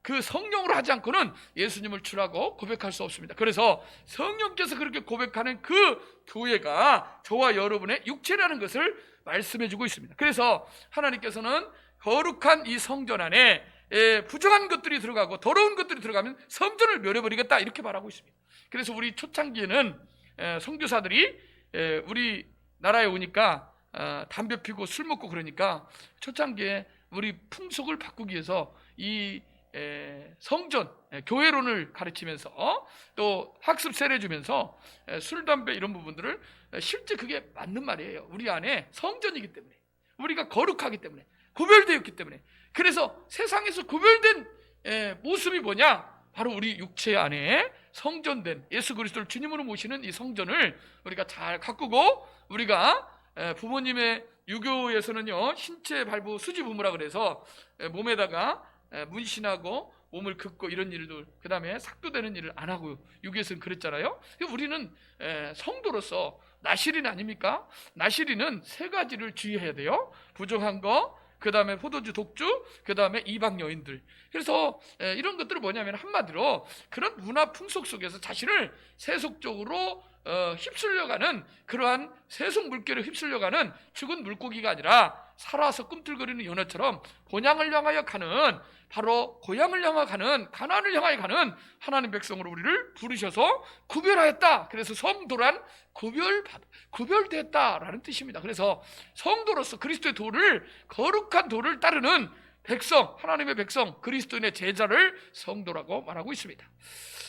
그 성령으로 하지 않고는 예수님을 주라고 고백할 수 없습니다. 그래서 성령께서 그렇게 고백하는 그 교회가 저와 여러분의 육체라는 것을 말씀해 주고 있습니다. 그래서 하나님께서는 거룩한 이 성전 안에 부정한 것들이 들어가고 더러운 것들이 들어가면 성전을 멸해버리겠다 이렇게 말하고 있습니다. 그래서 우리 초창기에는 선교사들이 우리 나라에 오니까 담배 피고 술 먹고 그러니까 초창기에 우리 풍속을 바꾸기 위해서 이 성전 교회론을 가르치면서 또 학습 세례 주면서 술 담배 이런 부분들을 실제 그게 맞는 말이에요. 우리 안에 성전이기 때문에, 우리가 거룩하기 때문에, 구별되었기 때문에. 그래서 세상에서 구별된 모습이 뭐냐? 바로 우리 육체 안에 성전된 예수 그리스도를 주님으로 모시는 이 성전을 우리가 잘 가꾸고, 우리가 부모님의 유교에서는요 신체 발부 수지 부모라 그래서 몸에다가 문신하고 몸을 긋고 이런 일들, 그 다음에 삭도되는 일을 안 하고 유교에서는 그랬잖아요. 성도로서 나시린 아닙니까? 나시린은 세 가지를 주의해야 돼요. 부정한 거, 그 다음에 포도주 독주, 그 다음에 이방 여인들. 그래서 이런 것들은 뭐냐면 한마디로 그런 문화 풍속 속에서 자신을 세속적으로 휩쓸려가는, 그러한 세속 물결에 휩쓸려가는 죽은 물고기가 아니라 살아서 꿈틀거리는 연어처럼 본향을 향하여 가는, 바로 고향을 향하여 가는, 가나안을 향하여 가는 하나님 백성으로 우리를 부르셔서 구별하였다. 그래서 성도란 구별됐다라는 뜻입니다. 그래서 성도로서 그리스도의 도를, 거룩한 도를 따르는 백성, 하나님의 백성, 그리스도인의 제자를 성도라고 말하고 있습니다.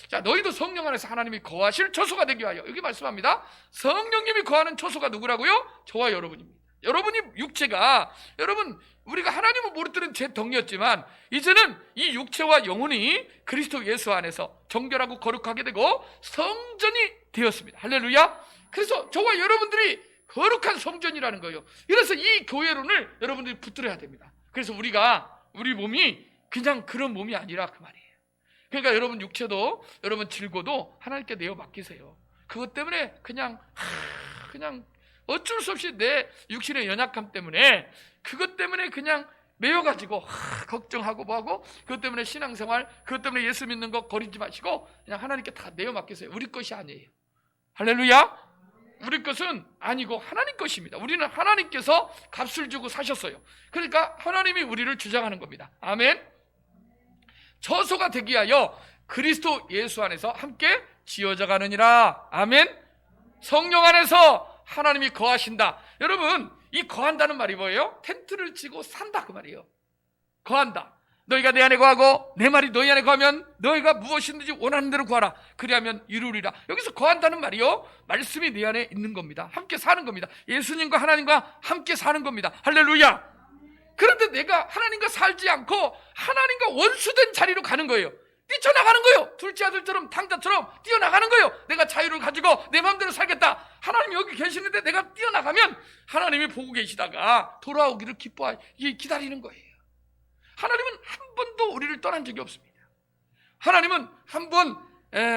자, 너희도 성령 안에서 하나님이 거하실 처소가 되기 위하여, 여기 말씀합니다. 성령님이 거하는 처소가 누구라고요? 저와 여러분입니다. 여러분이 육체가, 여러분 우리가 하나님을 모르던 제 덩이였지만 이제는 이 육체와 영혼이 그리스도 예수 안에서 정결하고 거룩하게 되고 성전이 되었습니다. 할렐루야. 그래서 저와 여러분들이 거룩한 성전이라는 거예요. 그래서 이 교회론을 여러분들이 붙들어야 됩니다. 그래서 우리 몸이 그냥 그런 몸이 아니라 그 말이에요. 그러니까 여러분 육체도, 여러분 질고도 하나님께 내어 맡기세요. 그것 때문에 그냥 어쩔 수 없이 내 육신의 연약함 때문에, 그것 때문에 그냥 매여가지고 걱정하고 뭐하고, 그것 때문에 신앙생활, 그것 때문에 예수 믿는 거 버리지 마시고 그냥 하나님께 다 내어 맡기세요. 우리 것이 아니에요. 할렐루야. 우리 것은 아니고 하나님 것입니다. 우리는 하나님께서 값을 주고 사셨어요. 그러니까 하나님이 우리를 주장하는 겁니다. 아멘. 처소가 되기 위하여 그리스도 예수 안에서 함께 지어져 가느니라. 아멘. 성령 안에서 하나님이 거하신다. 여러분, 이 거한다는 말이 뭐예요? 텐트를 치고 산다 그 말이에요. 거한다. 너희가 내 안에 거하고 내 말이 너희 안에 거하면 너희가 무엇이든지 원하는 대로 구하라. 그리하면 이루리라. 여기서 거한다는 말이요, 말씀이 내 안에 있는 겁니다. 함께 사는 겁니다. 예수님과 하나님과 함께 사는 겁니다. 할렐루야. 그런데 내가 하나님과 살지 않고 하나님과 원수된 자리로 가는 거예요. 뛰쳐나가는 거예요. 둘째 아들처럼 당자처럼 뛰어나가는 거예요. 내가 자유를 가지고 내 마음대로 살겠다. 하나님이 여기 계시는데 내가 뛰어나가면 하나님이 보고 계시다가 돌아오기를 기다리는 거예요. 하나님은 한 번도 우리를 떠난 적이 없습니다. 하나님은 한 번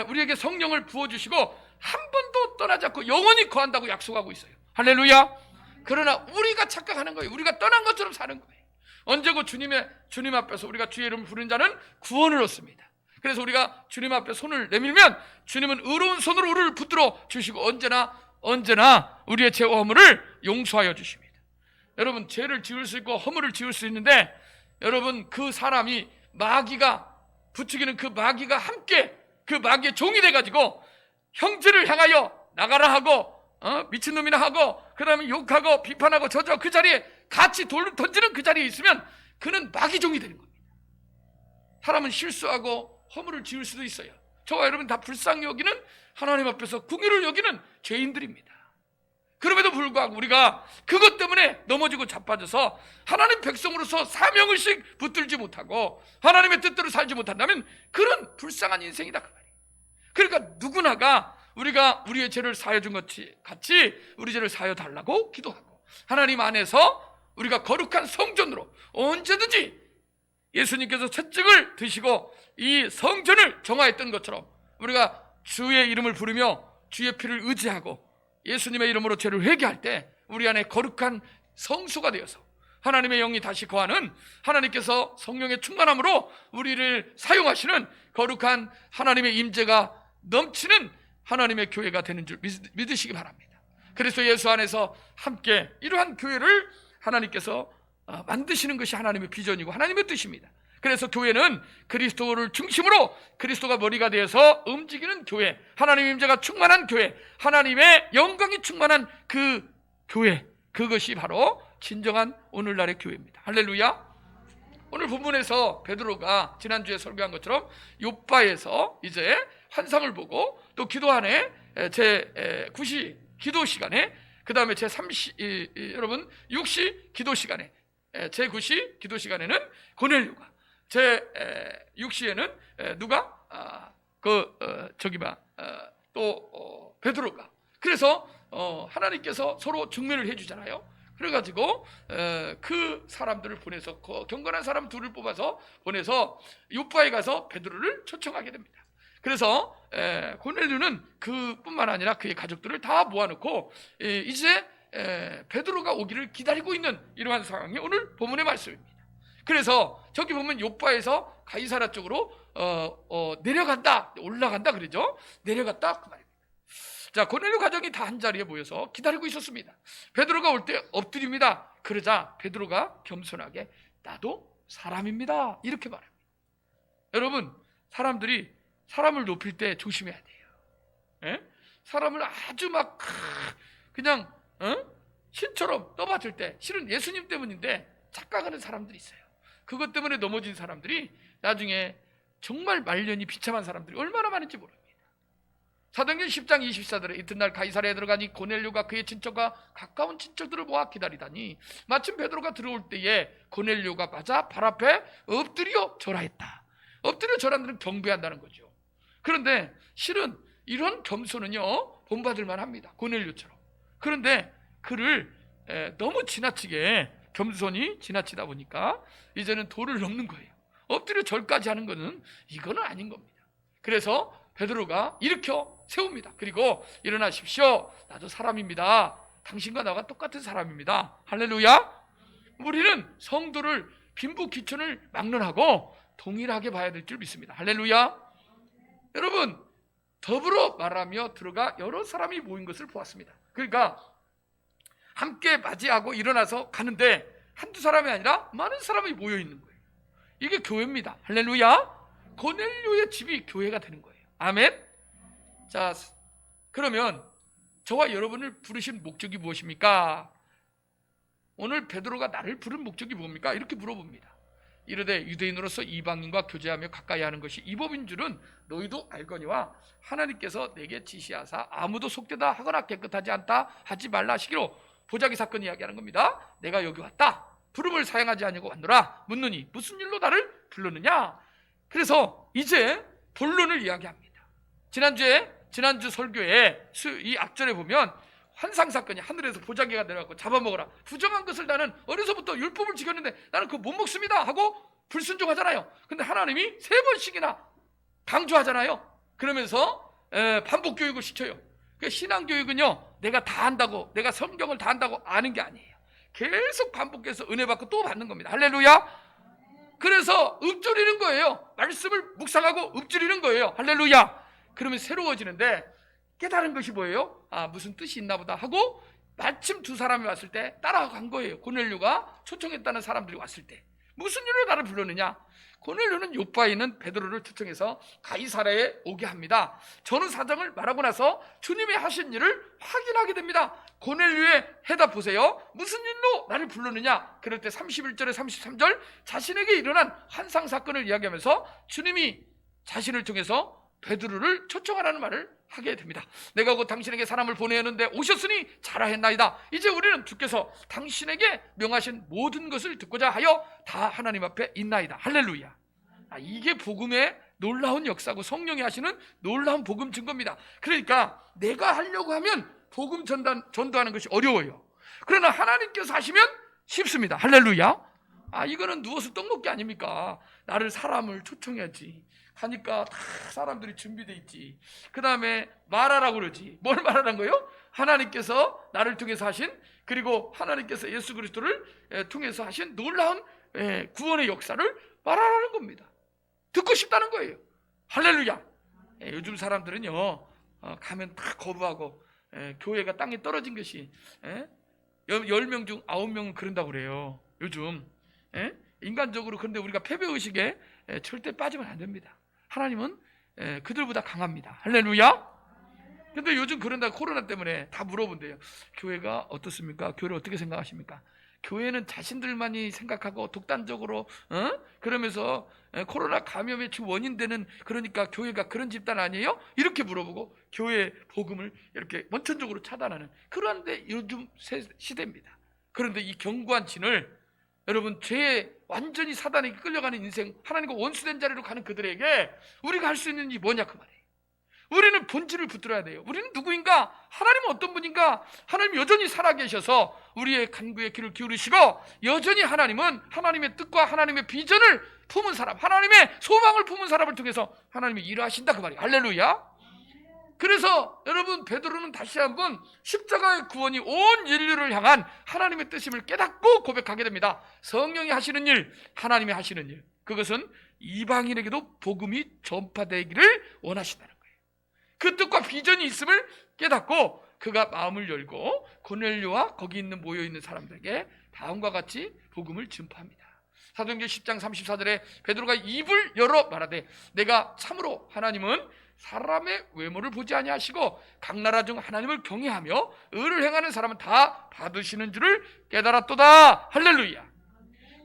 우리에게 성령을 부어주시고 한 번도 떠나지 않고 영원히 거한다고 약속하고 있어요. 할렐루야. 그러나 우리가 착각하는 거예요. 우리가 떠난 것처럼 사는 거예요. 언제고 주님 앞에서 우리가 주의 이름을 부르는 자는 구원을 얻습니다. 그래서 우리가 주님 앞에 손을 내밀면 주님은 의로운 손으로 우리를 붙들어 주시고 언제나 우리의 죄와 허물을 용서하여 주십니다. 여러분, 죄를 지을 수 있고 허물을 지을 수 있는데, 여러분, 그 사람이 마귀가 부추기는 그 마귀가 함께 그 마귀의 종이 돼가지고 형제를 향하여 나가라 하고 미친놈이나 하고 그 다음에 욕하고 비판하고 저주하고 그 자리에 같이 돌을 던지는 그 자리에 있으면 그는 마귀 종이 되는 겁니다. 사람은 실수하고 허물을 지을 수도 있어요. 저와 여러분 다 불쌍히 여기는, 하나님 앞에서 궁유를 여기는 죄인들입니다. 그럼에도 불구하고 우리가 그것 때문에 넘어지고 자빠져서 하나님 백성으로서 사명의식 붙들지 못하고 하나님의 뜻대로 살지 못한다면 그런 불쌍한 인생이다 그 말이에요. 그러니까 누구나가 우리가 우리의 죄를 사하여 준 것 같이 우리 죄를 사하여 달라고 기도하고, 하나님 안에서 우리가 거룩한 성전으로 언제든지 예수님께서 채찍을 드시고 이 성전을 정하였던 것처럼 우리가 주의 이름을 부르며 주의 피를 의지하고 예수님의 이름으로 죄를 회개할 때 우리 안에 거룩한 성수가 되어서 하나님의 영이 다시 거하는, 하나님께서 성령의 충만함으로 우리를 사용하시는 거룩한 하나님의 임재가 넘치는 하나님의 교회가 되는 줄 믿으시기 바랍니다. 그래서 예수 안에서 함께 이러한 교회를 하나님께서 만드시는 것이 하나님의 비전이고 하나님의 뜻입니다. 그래서 교회는 그리스도를 중심으로 그리스도가 머리가 되어서 움직이는 교회, 하나님의 임재가 충만한 교회, 하나님의 영광이 충만한 그 교회, 그것이 바로 진정한 오늘날의 교회입니다. 할렐루야. 오늘 본문에서 베드로가 지난주에 설교한 것처럼 욥바에서 이제 환상을 보고 또 기도하네, 제 9시 기도 시간에, 그 다음에 제 6시 기도 시간에, 제 9시 기도 시간에는 고넬료가, 제 6시에는 누가? 또 베드로가. 그래서 하나님께서 서로 증명을 해주잖아요. 그래가지고 그 사람들을 보내서, 경건한 사람 둘을 뽑아서 보내서 욥바에 가서 베드로를 초청하게 됩니다. 그래서 고넬료는 그뿐만 아니라 그의 가족들을 다 모아놓고 이제 베드로가 오기를 기다리고 있는 이러한 상황이 오늘 본문의 말씀입니다. 그래서 저기 보면 욥바에서 가이사랴 쪽으로 내려간다, 올라간다 그러죠. 내려갔다 그 말입니다. 자, 고넬료 가족이 다 한자리에 모여서 기다리고 있었습니다. 베드로가 올 때 엎드립니다. 그러자 베드로가 겸손하게 나도 사람입니다 이렇게 말합니다. 여러분, 사람들이 사람을 높일 때 조심해야 돼요. 에? 사람을 아주 막 그냥 신처럼 떠받을 때 실은 예수님 때문인데 착각하는 사람들이 있어요. 그것 때문에 넘어진 사람들이 나중에 정말 말년이 비참한 사람들이 얼마나 많은지 모릅니다. 사도행전 10장 24절에 이튿날 가이사랴에 들어가니 고넬료가 그의 친척과 가까운 친척들을 모아 기다리다니 마침 베드로가 들어올 때에 고넬료가 맞아 발 앞에 엎드려 절하였다. 엎드려 절하는 데는 경배한다는 거죠. 그런데 실은 이런 겸손은요 본받을 만합니다. 고넬료처럼. 그런데 그를 너무 지나치게 겸손이 지나치다 보니까 이제는 도를 넘는 거예요. 엎드려 절까지 하는 것은 이거는 아닌 겁니다. 그래서 베드로가 일으켜 세웁니다. 그리고 일어나십시오. 나도 사람입니다. 당신과 나가 똑같은 사람입니다. 할렐루야. 우리는 성도를 빈부귀천을 막론하고 동일하게 봐야 될 줄 믿습니다. 할렐루야. 여러분, 더불어 말하며 들어가 여러 사람이 모인 것을 보았습니다. 그러니까 함께 맞이하고 일어나서 가는데 한두 사람이 아니라 많은 사람이 모여 있는 거예요. 이게 교회입니다. 할렐루야. 고넬료의 집이 교회가 되는 거예요. 아멘. 자, 그러면 저와 여러분을 부르신 목적이 무엇입니까? 오늘 베드로가 나를 부른 목적이 뭡니까? 이렇게 물어봅니다. 이르되 유대인으로서 이방인과 교제하며 가까이 하는 것이 이 법인 줄은 너희도 알거니와 하나님께서 내게 지시하사 아무도 속되다 하거나 깨끗하지 않다 하지 말라 하시기로. 보자기 사건 이야기하는 겁니다. 내가 여기 왔다, 부름을 사용하지 아니하고 왔노라. 묻느니 무슨 일로 나를 불렀느냐? 그래서 이제 본론을 이야기합니다. 지난주 설교에 이 앞절에 보면 환상 사건이 하늘에서 보자기가 내려가고 잡아먹어라. 부정한 것을 나는 어려서부터 율법을 지켰는데 나는 그거 못 먹습니다 하고 불순종하잖아요. 근데 하나님이 3번씩이나 강조하잖아요. 그러면서 반복 교육을 시켜요. 신앙교육은요, 내가 다 한다고, 내가 성경을 다 한다고 아는 게 아니에요. 계속 반복해서 은혜 받고 또 받는 겁니다. 할렐루야. 그래서 읊조리는 거예요. 말씀을 묵상하고 읊조리는 거예요. 할렐루야. 그러면 새로워지는데 깨달은 것이 뭐예요? 아, 무슨 뜻이 있나 보다 하고 마침 2사람이 왔을 때 따라간 거예요. 고넬료가 초청했다는 사람들이 왔을 때 무슨 일로 나를 불렀느냐? 고넬료는 욥바에 있는 베드로를 초청해서 가이사랴에 오게 합니다. 전후 사정을 말하고 나서 주님이 하신 일을 확인하게 됩니다. 고넬료의 해답 보세요. 무슨 일로 나를 불렀느냐? 그럴 때 31절에 33절 자신에게 일어난 환상 사건을 이야기하면서 주님이 자신을 통해서 베드로를 초청하라는 말을 하게 됩니다. 내가 곧 당신에게 사람을 보내야 하는데 오셨으니 잘하였나이다. 이제 우리는 주께서 당신에게 명하신 모든 것을 듣고자 하여 다 하나님 앞에 있나이다. 할렐루야. 이게 복음의 놀라운 역사고 성령이 하시는 놀라운 복음 증거입니다. 그러니까 내가 하려고 하면 복음 전도하는 것이 어려워요. 그러나 하나님께서 하시면 쉽습니다. 할렐루야. 이거는 누워서 떡 먹기 아닙니까? 나를 사람을 초청해야지 하니까 다 사람들이 준비되어 있지. 그 다음에 말하라고 그러지. 뭘 말하는 거예요? 하나님께서 나를 통해서 하신, 그리고 하나님께서 예수 그리스도를 통해서 하신 놀라운 구원의 역사를 말하라는 겁니다. 듣고 싶다는 거예요. 할렐루야. 요즘 사람들은요, 가면 다 거부하고 교회가 땅에 떨어진 것이 10명 중 9명은 그런다고 그래요. 요즘 인간적으로. 그런데 우리가 패배의식에 절대 빠지면 안 됩니다. 하나님은 그들보다 강합니다. 할렐루야. 근데 요즘 그런다, 코로나 때문에 다 물어본대요. 교회가 어떻습니까? 교회를 어떻게 생각하십니까? 교회는 자신들만이 생각하고 독단적으로 그러면서 코로나 감염의 주 원인 되는, 그러니까 교회가 그런 집단 아니에요? 이렇게 물어보고 교회 복음을 이렇게 원천적으로 차단하는, 그런데 요즘 시대입니다. 그런데 이 견고한 진을, 여러분, 죄에 완전히 사단에게 끌려가는 인생, 하나님과 원수된 자리로 가는 그들에게 우리가 할 수 있는 일이 뭐냐 그 말이에요. 우리는 본질을 붙들어야 돼요. 우리는 누구인가? 하나님은 어떤 분인가? 하나님이 여전히 살아계셔서 우리의 간구에 귀를 기울이시고, 여전히 하나님은 하나님의 뜻과 하나님의 비전을 품은 사람, 하나님의 소망을 품은 사람을 통해서 하나님이 일하신다 그 말이에요. 할렐루야. 그래서 여러분, 베드로는 다시 한번 십자가의 구원이 온 인류를 향한 하나님의 뜻임을 깨닫고 고백하게 됩니다. 성령이 하시는 일, 하나님이 하시는 일, 그것은 이방인에게도 복음이 전파되기를 원하신다는 거예요. 그 뜻과 비전이 있음을 깨닫고 그가 마음을 열고 고넬료와 거기 있는 모여있는 사람들에게 다음과 같이 복음을 전파합니다. 사도행전 10장 34절에 베드로가 입을 열어 말하되 내가 참으로 하나님은 사람의 외모를 보지 아니하시고 각 나라 중 하나님을 경외하며 의를 행하는 사람은 다 받으시는 줄을 깨달았도다. 할렐루야.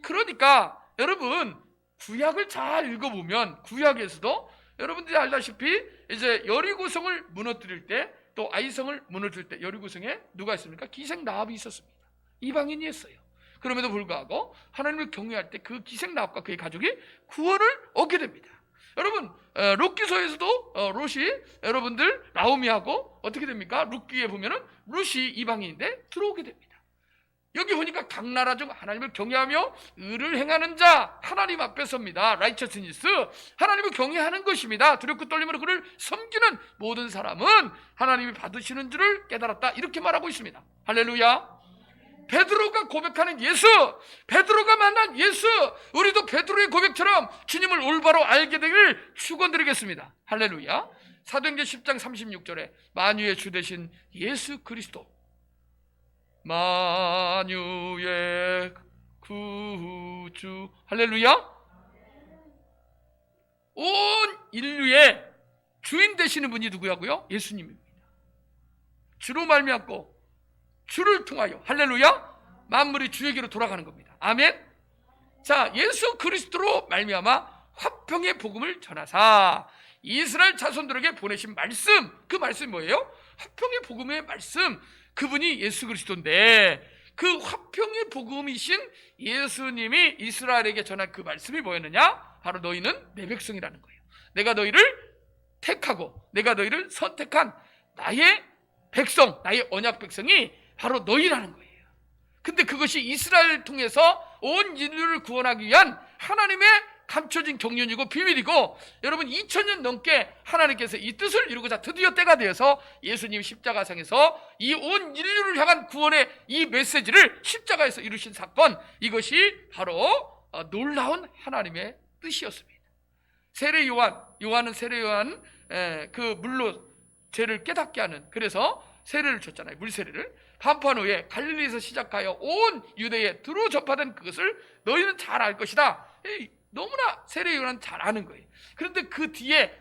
그러니까 여러분, 구약을 잘 읽어보면 구약에서도 여러분들이 알다시피 이제 여리고성을 무너뜨릴 때, 또 아이성을 무너뜨릴 때 여리고성에 누가 있습니까? 기생 라합이 있었습니다. 이방인이 했어요. 그럼에도 불구하고 하나님을 경외할 때 그 기생 라합과 그의 가족이 구원을 얻게 됩니다. 여러분, 룻기서에서도 룻이 여러분들 나오미하고 어떻게 됩니까? 룻기에 보면은 룻이 이방인인데 들어오게 됩니다. 여기 보니까 각 나라 중 하나님을 경외하며 의를 행하는 자, 하나님 앞에 섭니다. righteousness, 하나님을 경외하는 것입니다. 두렵고 떨림으로 그를 섬기는 모든 사람은 하나님이 받으시는 줄을 깨달았다. 이렇게 말하고 있습니다. 할렐루야. 베드로가 고백하는 예수, 베드로가 만난 예수, 우리도 베드로의 고백처럼 주님을 올바로 알게 되기를 축원드리겠습니다. 할렐루야. 사도행전 10장 36절에 만유의 주 되신 예수 그리스도, 만유의 구주, 할렐루야. 온 인류의 주인 되시는 분이 누구야고요? 예수님입니다. 주로 말미암고 주를 통하여, 할렐루야, 만물이 주에게로 돌아가는 겁니다. 아멘. 자, 예수 그리스도로 말미암아 화평의 복음을 전하사 이스라엘 자손들에게 보내신 말씀, 그 말씀이 뭐예요? 화평의 복음의 말씀, 그분이 예수 그리스도인데 그 화평의 복음이신 예수님이 이스라엘에게 전한 그 말씀이 뭐였느냐? 바로 너희는 내 백성이라는 거예요. 내가 너희를 택하고 내가 너희를 선택한 나의 백성, 나의 언약 백성이 바로 너희라는 거예요. 근데 그것이 이스라엘을 통해서 온 인류를 구원하기 위한 하나님의 감춰진 경륜이고 비밀이고, 여러분 2000년 넘게 하나님께서 이 뜻을 이루고자 드디어 때가 되어서 예수님 십자가상에서 이 온 인류를 향한 구원의 이 메시지를 십자가에서 이루신 사건, 이것이 바로 놀라운 하나님의 뜻이었습니다. 세례 요한은 세례 요한 그 물로 죄를 깨닫게 하는, 그래서 세례를 줬잖아요. 물세례를 반포한 후에 갈릴리에서 시작하여 온 유대에 두루 전파된 그것을 너희는 잘 알 것이다. 너무나 세례 요한은 잘 아는 거예요. 그런데 그 뒤에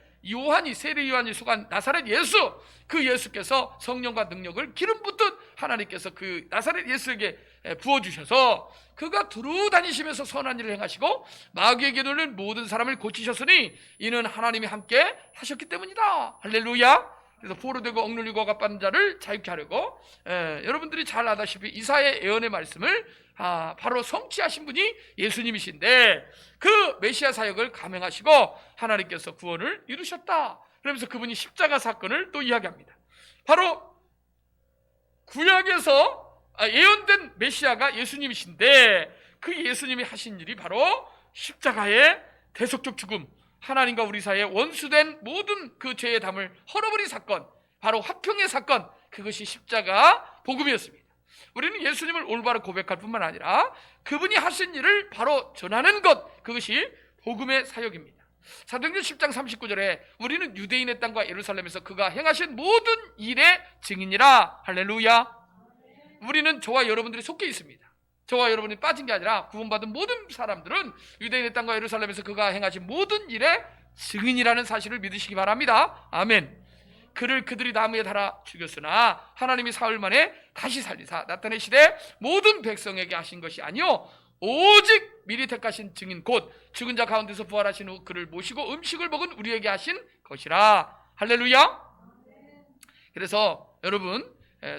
세례 요한이 속한 나사렛 예수, 그 예수께서 성령과 능력을 기름 붓듯 하나님께서 그 나사렛 예수에게 부어주셔서 그가 두루 다니시면서 선한 일을 행하시고 마귀에게 눌린 모든 사람을 고치셨으니 이는 하나님이 함께 하셨기 때문이다. 할렐루야. 그래서 포로되고 억눌리고 갑받는 자를 자유케 하려고, 여러분들이 잘 아다시피 이사야의 예언의 말씀을 바로 성취하신 분이 예수님이신데 그 메시아 사역을 감행하시고 하나님께서 구원을 이루셨다. 그러면서 그분이 십자가 사건을 또 이야기합니다. 바로 구약에서 예언된 메시아가 예수님이신데 그 예수님이 하신 일이 바로 십자가의 대속적 죽음, 하나님과 우리 사이에 원수된 모든 그 죄의 담을 헐어버린 사건, 바로 화평의 사건, 그것이 십자가 복음이었습니다. 우리는 예수님을 올바로 고백할 뿐만 아니라 그분이 하신 일을 바로 전하는 것, 그것이 복음의 사역입니다. 사도행전 10장 39절에 우리는 유대인의 땅과 예루살렘에서 그가 행하신 모든 일의 증인이라. 할렐루야. 우리는 저와 여러분들이 속해 있습니다. 저와 여러분이 빠진 게 아니라 구원받은 모든 사람들은 유대인의 땅과 예루살렘에서 그가 행하신 모든 일의 증인이라는 사실을 믿으시기 바랍니다. 아멘. 그들이 나무에 달아 죽였으나 하나님이 사흘 만에 다시 살리사 나타내시되 모든 백성에게 하신 것이 아니요 오직 미리 택하신 증인 곧 죽은 자 가운데서 부활하신 후 그를 모시고 음식을 먹은 우리에게 하신 것이라. 할렐루야. 그래서 여러분,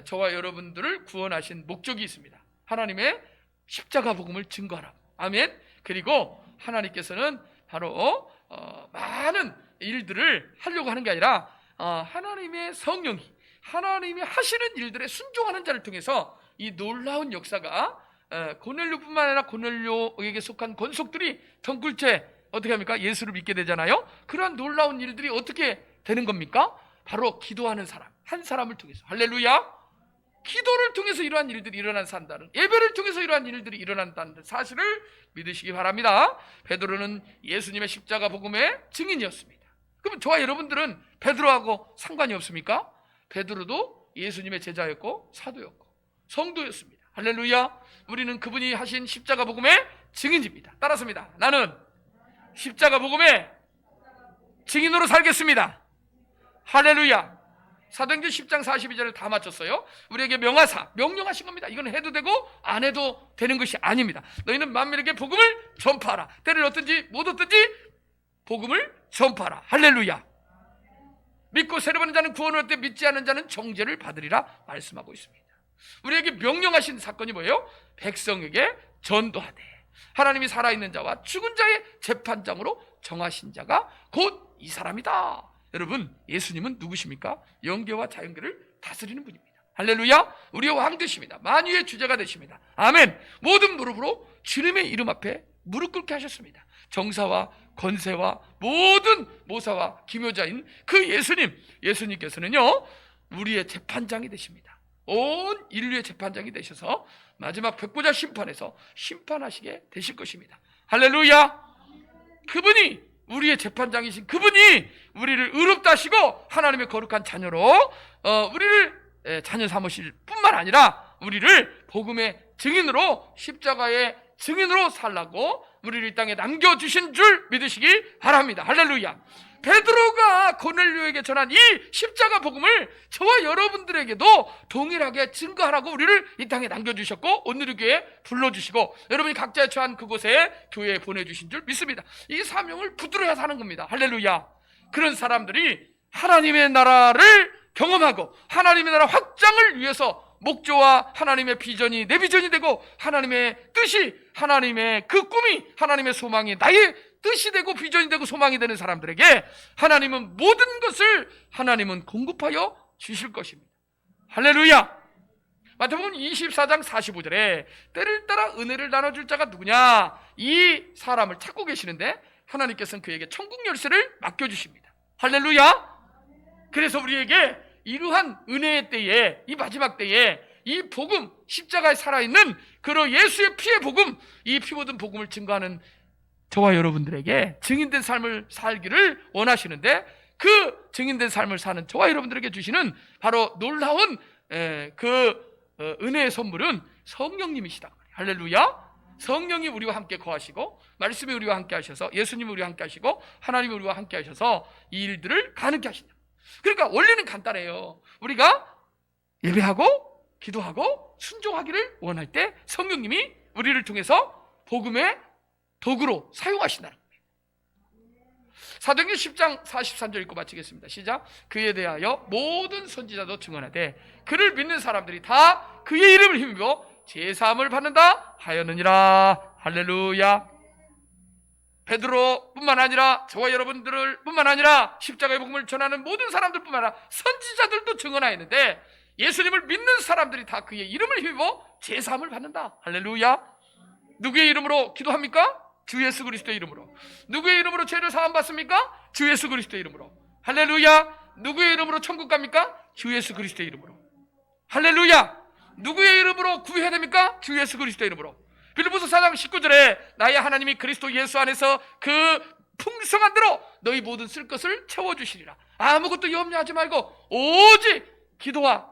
저와 여러분들을 구원하신 목적이 있습니다. 하나님의 십자가 복음을 증거하라고. 아멘. 그리고 하나님께서는 바로 많은 일들을 하려고 하는 게 아니라 하나님의 성령이 하나님이 하시는 일들에 순종하는 자를 통해서 이 놀라운 역사가 고넬료뿐만 아니라 고넬료에게 속한 권속들이 덩굴째 어떻게 합니까? 예수를 믿게 되잖아요. 그러한 놀라운 일들이 어떻게 되는 겁니까? 바로 기도하는 사람 한 사람을 통해서. 할렐루야. 기도를 통해서 이러한 일들이 일어난다는, 예배를 통해서 이러한 일들이 일어난다는 사실을 믿으시기 바랍니다. 베드로는 예수님의 십자가 복음의 증인이었습니다. 그럼 저와 여러분들은 베드로하고 상관이 없습니까? 베드로도 예수님의 제자였고 사도였고 성도였습니다. 할렐루야. 우리는 그분이 하신 십자가 복음의 증인입니다. 따라서입니다. 나는 십자가 복음의 증인으로 살겠습니다. 할렐루야. 사도행전 10장 42절을 다 맞췄어요. 우리에게 명령하신 겁니다. 이건 해도 되고 안 해도 되는 것이 아닙니다. 너희는 만민에게 복음을 전파하라. 때를 얻든지 못 얻든지 복음을 전파하라. 할렐루야. 믿고 세례받는 자는 구원을 얻되 믿지 않는 자는 정죄를 받으리라 말씀하고 있습니다. 우리에게 명령하신 사건이 뭐예요? 백성에게 전도하되 하나님이 살아있는 자와 죽은 자의 재판장으로 정하신 자가 곧 이 사람이다. 여러분, 예수님은 누구십니까? 영계와 자연계를 다스리는 분입니다. 할렐루야. 우리의 왕 되십니다. 만유의 주제가 되십니다. 아멘. 모든 무릎으로 주님의 이름 앞에 무릎 꿇게 하셨습니다. 정사와 권세와 모든 모사와 기묘자인 그 예수님께서는요 우리의 재판장이 되십니다. 온 인류의 재판장이 되셔서 마지막 백보자 심판에서 심판하시게 되실 것입니다. 할렐루야. 그분이 우리의 재판장이신 그분이 우리를 의롭다 하시고 하나님의 거룩한 자녀로 우리를 자녀 삼으실 뿐만 아니라 우리를 복음의 증인으로, 십자가의 증인으로 살라고 우리를 이 땅에 남겨주신 줄 믿으시기 바랍니다. 할렐루야. 베드로가 고넬료에게 전한 이 십자가 복음을 저와 여러분들에게도 동일하게 증거하라고 우리를 이 땅에 남겨주셨고 오늘의 교회에 불러주시고 여러분이 각자에 처한 그곳에 교회에 보내주신 줄 믿습니다. 이 사명을 붙들어야 사는 겁니다. 할렐루야. 그런 사람들이 하나님의 나라를 경험하고 하나님의 나라 확장을 위해서 목조와 하나님의 비전이 내 비전이 되고 하나님의 뜻이, 하나님의 그 꿈이, 하나님의 소망이 나의 뜻이 되고 비전이 되고 소망이 되는 사람들에게 하나님은 모든 것을 하나님은 공급하여 주실 것입니다. 할렐루야. 마태복음 24장 45절에 때를 따라 은혜를 나눠줄 자가 누구냐, 이 사람을 찾고 계시는데 하나님께서는 그에게 천국 열쇠를 맡겨주십니다. 할렐루야. 그래서 우리에게 이러한 은혜의 때에, 이 마지막 때에 이 복음, 십자가에 살아있는 그런 예수의 피의 복음, 이 피 묻은 복음을 증거하는 저와 여러분들에게 증인된 삶을 살기를 원하시는데 그 증인된 삶을 사는 저와 여러분들에게 주시는 바로 놀라운 은혜의 선물은 성령님이시다. 할렐루야. 성령이 우리와 함께 거하시고 말씀이 우리와 함께 하셔서 예수님이 우리와 함께 하시고 하나님이 우리와 함께 하셔서 이 일들을 가능케 하신다. 그러니까 원리는 간단해요. 우리가 예배하고 기도하고 순종하기를 원할 때 성령님이 우리를 통해서 복음의 도구로 사용하신다는 겁니다. 사도행전 10장 43절 읽고 마치겠습니다. 시작. 그에 대하여 모든 선지자도 증언하되 그를 믿는 사람들이 다 그의 이름을 힘입어 제사함을 받는다 하였느니라. 할렐루야. 베드로뿐만 아니라 저와 여러분들을 뿐만 아니라 십자가의 복음을 전하는 모든 사람들뿐만 아니라 선지자들도 증언하였는데 예수님을 믿는 사람들이 다 그의 이름을 힘입어 제사함을 받는다. 할렐루야. 누구의 이름으로 기도합니까? 주 예수 그리스도의 이름으로. 누구의 이름으로 죄를 사함 받습니까? 주 예수 그리스도의 이름으로. 할렐루야. 누구의 이름으로 천국 갑니까? 주 예수 그리스도의 이름으로. 할렐루야. 누구의 이름으로 구해야 됩니까? 주 예수 그리스도의 이름으로. 빌립보서 4장 19절에 나의 하나님이 그리스도 예수 안에서 그 풍성한 대로 너희 모든 쓸 것을 채워주시리라. 아무것도 염려하지 말고 오직 기도와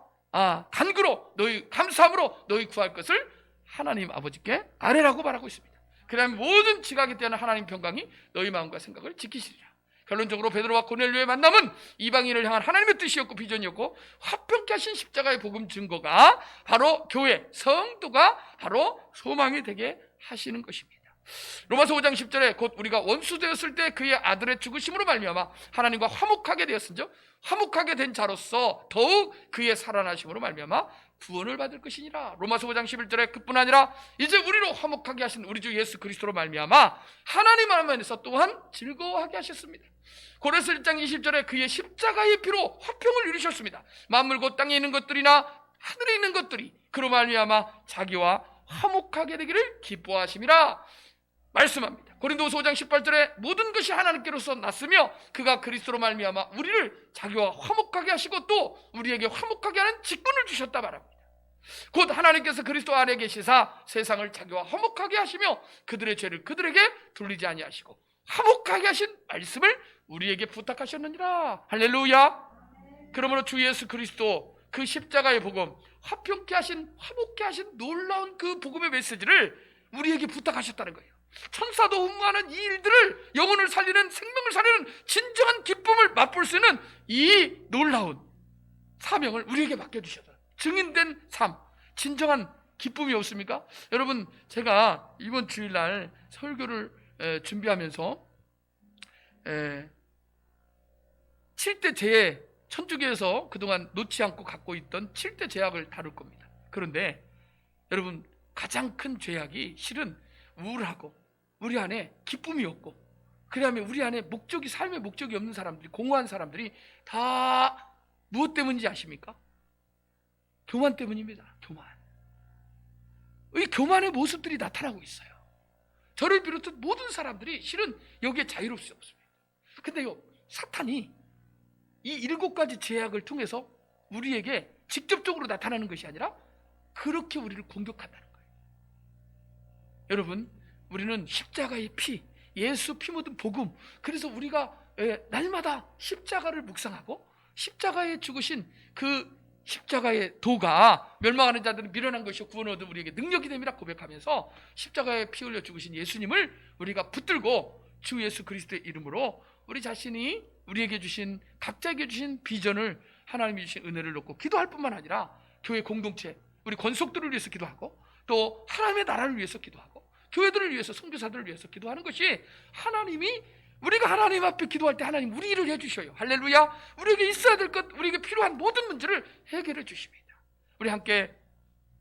간구로 너희 감사함으로 너희 구할 것을 하나님 아버지께 아뢰라고 말하고 있습니다. 그러면 모든 지각에 대한 하나님 평강이 너희 마음과 생각을 지키시리라. 결론적으로 베드로와 고넬료의 만남은 이방인을 향한 하나님의 뜻이었고 비전이었고 화평케 하신 십자가의 복음 증거가 바로 교회, 성도가 바로 소망이 되게 하시는 것입니다. 로마서 5장 10절에 곧 우리가 원수되었을 때 그의 아들의 죽으심으로 말미암아 하나님과 화목하게 되었은즉 화목하게 된 자로서 더욱 그의 살아나심으로 말미암아 구원을 받을 것이니라. 로마서 5장 11절에 그뿐 아니라 이제 우리로 화목하게 하신 우리 주 예수 그리스도로 말미암아 하나님 안에서 또한 즐거워하게 하셨습니다. 고린도서 1장 20절에 그의 십자가의 피로 화평을 이루셨습니다. 만물 곧 땅에 있는 것들이나 하늘에 있는 것들이 그로 말미암아 자기와 화목하게 되기를 기뻐하심이라 말씀합니다. 고린도서 5장 18절에 모든 것이 하나님께로서 났으며 그가 그리스도로 말미암아 우리를 자기와 화목하게 하시고 또 우리에게 화목하게 하는 직분을 주셨다 말합니다. 곧 하나님께서 그리스도 안에 계시사 세상을 자기와 화목하게 하시며 그들의 죄를 그들에게 돌리지 아니하시고 화목하게 하신 말씀을 우리에게 부탁하셨느니라. 할렐루야. 그러므로 주 예수 그리스도 그 십자가의 복음, 화평케 하신 화목케 하신 놀라운 그 복음의 메시지를 우리에게 부탁하셨다는 거예요. 천사도 흠모하는 이 일들을, 영혼을 살리는, 생명을 살리는 진정한 기쁨을 맛볼 수 있는 이 놀라운 사명을 우리에게 맡겨주셨다. 증인된 삶, 진정한 기쁨이 없습니까? 여러분, 제가 이번 주일날 설교를 준비하면서 7대 재해, 천주교에서 그동안 놓지 않고 갖고 있던 7대 죄악을 다룰 겁니다. 그런데 여러분, 가장 큰 죄악이 실은 우울하고 우리 안에 기쁨이 없고 그다음에 우리 안에 목적이, 삶의 목적이 없는 사람들이, 공허한 사람들이 다 무엇 때문인지 아십니까? 교만 때문입니다. 교만. 이 교만의 모습들이 나타나고 있어요. 저를 비롯한 모든 사람들이 실은 여기에 자유로울 수 없습니다. 근데요, 사탄이 이 7가지 죄악을 통해서 우리에게 직접적으로 나타나는 것이 아니라 그렇게 우리를 공격한다는 거예요. 여러분, 우리는 십자가의 피, 예수 피 묻은 복음, 그래서 우리가 날마다 십자가를 묵상하고 십자가에 죽으신 그 십자가의 도가 멸망하는 자들은 미련한 것이요 구원 얻은 우리에게 능력이 됨이라 고백하면서 십자가에 피 흘려 죽으신 예수님을 우리가 붙들고 주 예수 그리스도의 이름으로 우리 자신이 우리에게 주신, 각자에게 주신 비전을, 하나님이 주신 은혜를 놓고 기도할 뿐만 아니라 교회 공동체, 우리 권속들을 위해서 기도하고, 또 하나님의 나라를 위해서 기도하고, 교회들을 위해서, 선교사들을 위해서 기도하는 것이, 하나님이, 우리가 하나님 앞에 기도할 때 하나님 우리 일을 해주셔요. 할렐루야. 우리에게 있어야 될 것, 우리에게 필요한 모든 문제를 해결해 주십니다. 우리 함께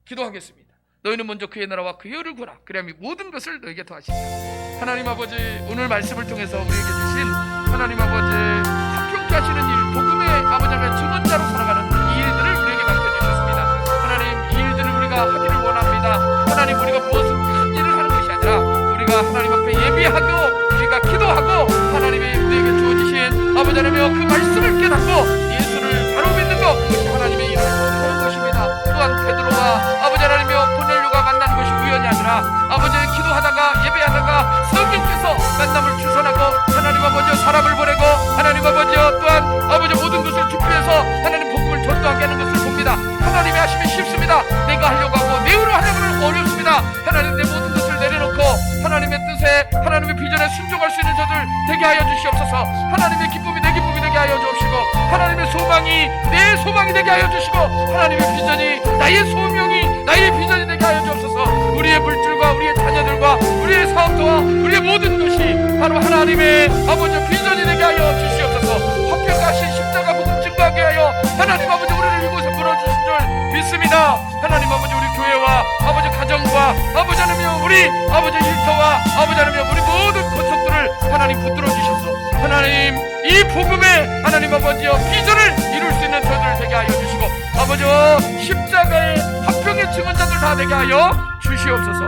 기도하겠습니다. 너희는 먼저 그의 나라와 그의 의를 구하라. 그리하면 모든 것을 너에게 더하시리라. 하나님 아버지, 오늘 말씀을 통해서 우리에게 주신 하나님 아버지 합평케 하시는 일, 복음의 아버지의 증언자로 살아가는 이 일들을 우리에게 맡겨주셨습니다. 하나님, 이 일들을 우리가 하기를 원합니다. 하나님, 우리가 무엇을 큰 일을 하는 것이 아니라 우리가 하나님 앞에 예비하고 우리가 기도하고 하나님이 우리에게 주어지신 아버지 하나님의 그 말씀을 깨닫고 예수를 바로 믿는 것, 그것이 하나님의 일을 하는 것입니다. 또한 베드로와 아버지 하나님의 고넬료가 만나는 것이 우연이 아니라 아버지 기도하다가 예배하다가 성령께서 만남을 주선하고 하나님 아버지 사람을 보내고 하나님 아버지 또한 아버지 모든 것을 준비해서 하나님 복음을 전도하게 하는 것을 봅니다. 하나님이 하시면 쉽습니다. 내가 하려고 하고 내 의로 하려고는 어렵습니다. 하나님, 내 모든 것을 내려놓고 하나님의 뜻에, 하나님의 비전에 순종할 수 있는 저들 되게 하여 주시옵소서. 하나님의 기쁨이 내 기쁨이 되게 하여 주옵시고, 하나님의 소망이 내 소망이 되게 하여 주시고, 하나님의 비전이 나의 소명이 나의 비전이 되게 하여 주옵소서. 우리의 물질과 우리의 자녀들과 우리의 사업도와 우리의 모든 것이 바로 하나님의 아버지 비전이 되게 하여 주시옵소서. 합격하신 십자가 복음 증거하게 하여 하나님 아버지 우리를 이곳에 불러주신 줄 믿습니다. 하나님 아버지, 우리 교회와 아버지 가정과 아버지 하나님 우리 아버지 일터와 아버지 하나님 우리 모든 건축들을 하나님 붙들어 주셔서 하나님 이 복음의 하나님 아버지여 비전을 이룰 수 있는 저들을 되게 하여 주시고, 아버지여 십자가의 합평의 증언자들 다 되게 하여 주시옵소서.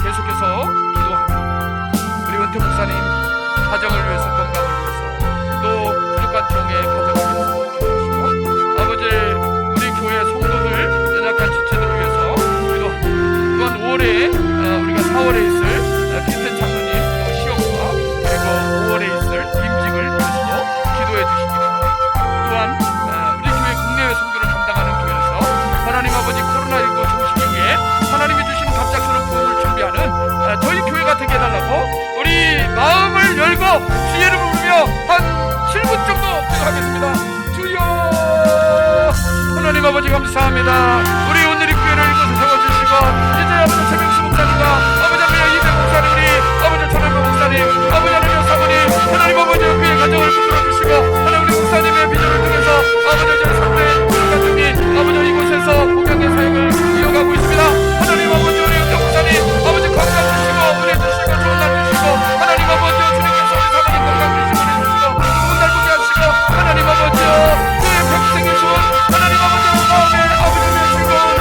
계속해서 기도합니다. 우리 은퇴 목사님 가정을 위해서, 건강을 위해서, 또 부족한 종의 가정을 위해서 기도하시고, 아버지 우리 교회 성도들, 연약한 지체들을 위해서 기도합니다. 또한 5월에 우리가 4월에 있을 김태 장로님, 또 시험과 그리고 5월에 있을 임직을 위해서 기도해 주시기 바랍니다. 또한 우리 교회 국내외 선교를 담당하는 교회에서 하나님 아버지 코로나19 종식 중에 하나님이 주시는 갑작스러운 부흥을 준비하는 저희 교회가 되게 해달라고 우리 마음을 열고 주의 이름을 부르며 한 7분 정도 기도하겠습니다. 주여 하나님 아버지 감사합니다. 우리 오늘 이 교회를 이곳에 세워주시고, 이제 아버지 최명수 목사님과 아버지 하나님 이대 목사님, 우리 아버지 전현무 목사님, 아버지 하나님 사모님, 하나님 아버지 그의 가정을 붙들어주시고, 하나님 우리 목사님의 비전을 통해서 아버지 저 상대 가정이 아버지 이곳에서 공양의 사역을 이어가고 있습니다. 하나님 아버지 우리 은퇴 목사님 아버지 건강 주시고 은혜 주시고 좋은 날 주시고, 하나님 아버지 주님께서 우리 사모님 건강 주시고 은혜 주시고 좋은 날 보게 하시고, 하나님 아버지 그의 평생의 소원 하나님 아버지 마음에 아버지의 즐거움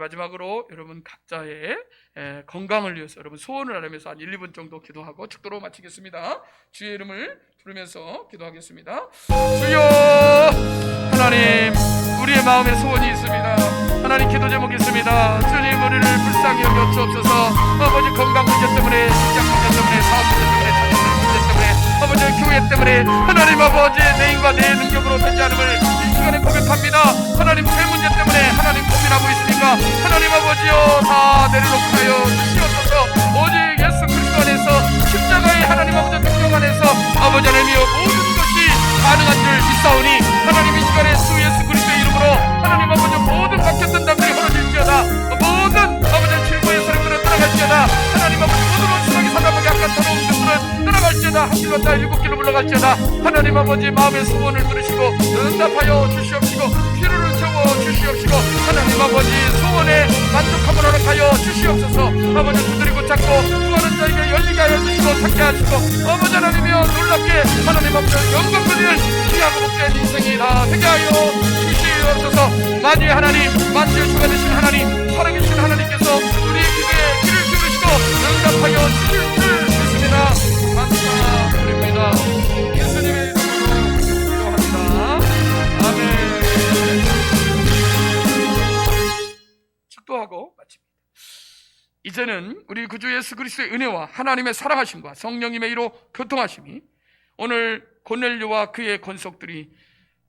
마지막으로 여러분 각자의 건강을 위해서 여러분 소원을 하면서 한 1, 2분 정도 기도하고 축도로 마치겠습니다. 주의 이름을 부르면서 기도하겠습니다. 주여, 하나님, 우리의 마음에 소원이 있습니다. 하나님, 기도 제목이 있습니다. 주님, 우리를 불쌍히 여겨 주옵소서. 아버지, 건강 문제 때문에, 직장 문제 때문에, 사업 문제 때문에, 자녀들 문제 때문에, 아버지, 교회 때문에, 하나님 아버지, 내 힘과 내 능력으로 되지 않음을 이 시간에 고백합니다. 하나님, 새 문제 때문에 하나님 고민하고 있으니까 하나님 아버지여, 다 내려놓고 하여 주시옵소서. 오직 예수 그리스도 안에서, 십자가의 하나님 아버지 능력 안에서 아버지 하나님이여, 모든 것이 가능한 줄 믿사오니 하나님 이 시간에 주 예수 그리스도의 이름으로 하나님 아버지 모든 막혔던 담력이 벌어질지어다. 모든 아버지 질고의 사람들은 떠나갈지어다. 하나님 아버지 모든 원수하게 사람에게 아까 더러운 것들은 떠나갈지어다. 한 길로 다 7길로 물러갈지어다. 하나님 아버지 마음의 소원을 들으시고 응답하여 주시옵시고 필요를 채워 주시옵시고 하나님 아버지 소원에 만족함을 허락하여 주시옵소서. 아버지 두드리고 찾고 구하는 자에게 열리게 하여 주시고 찾게 하시고 아버지 하나님이여 놀랍게 하나님 아버지 영광 드리는 귀하고 복된 인생이 다 되게 하여 주시옵소서. 만유의 하나님, 만주의 주가 되신 하나님, 살아계신 하나님께서 우리의 기도에 귀를 기울이시고 응답하여 주실 줄 믿습니다. 감사드립니다. 예수님의 이름으로 기도합니다. 아멘. 축도하고 마칩니다. 이제는 우리 구주 예수 그리스도의 은혜와 하나님의 사랑하심과 성령님의 이로 교통하심이 오늘 고넬료와 그의 권속들이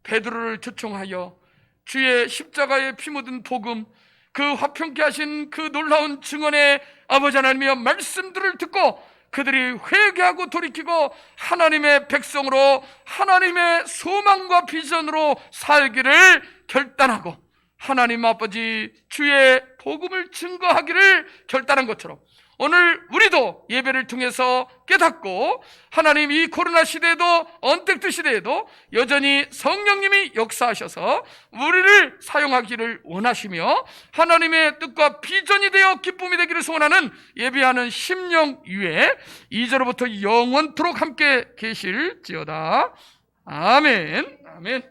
베드로를 초청하여 주의 십자가에 피 묻은 복음, 그 화평케 하신 그 놀라운 증언의 아버지 하나님의 말씀들을 듣고 그들이 회개하고 돌이키고 하나님의 백성으로 하나님의 소망과 비전으로 살기를 결단하고 하나님 아버지 주의 복음을 증거하기를 결단한 것처럼 오늘 우리도 예배를 통해서 깨닫고 하나님 이 코로나 시대에도 언택트 시대에도 여전히 성령님이 역사하셔서 우리를 사용하기를 원하시며 하나님의 뜻과 비전이 되어 기쁨이 되기를 소원하는 예배하는 심령 위에 이제로부터 영원토록 함께 계실지어다. 아멘. 아멘.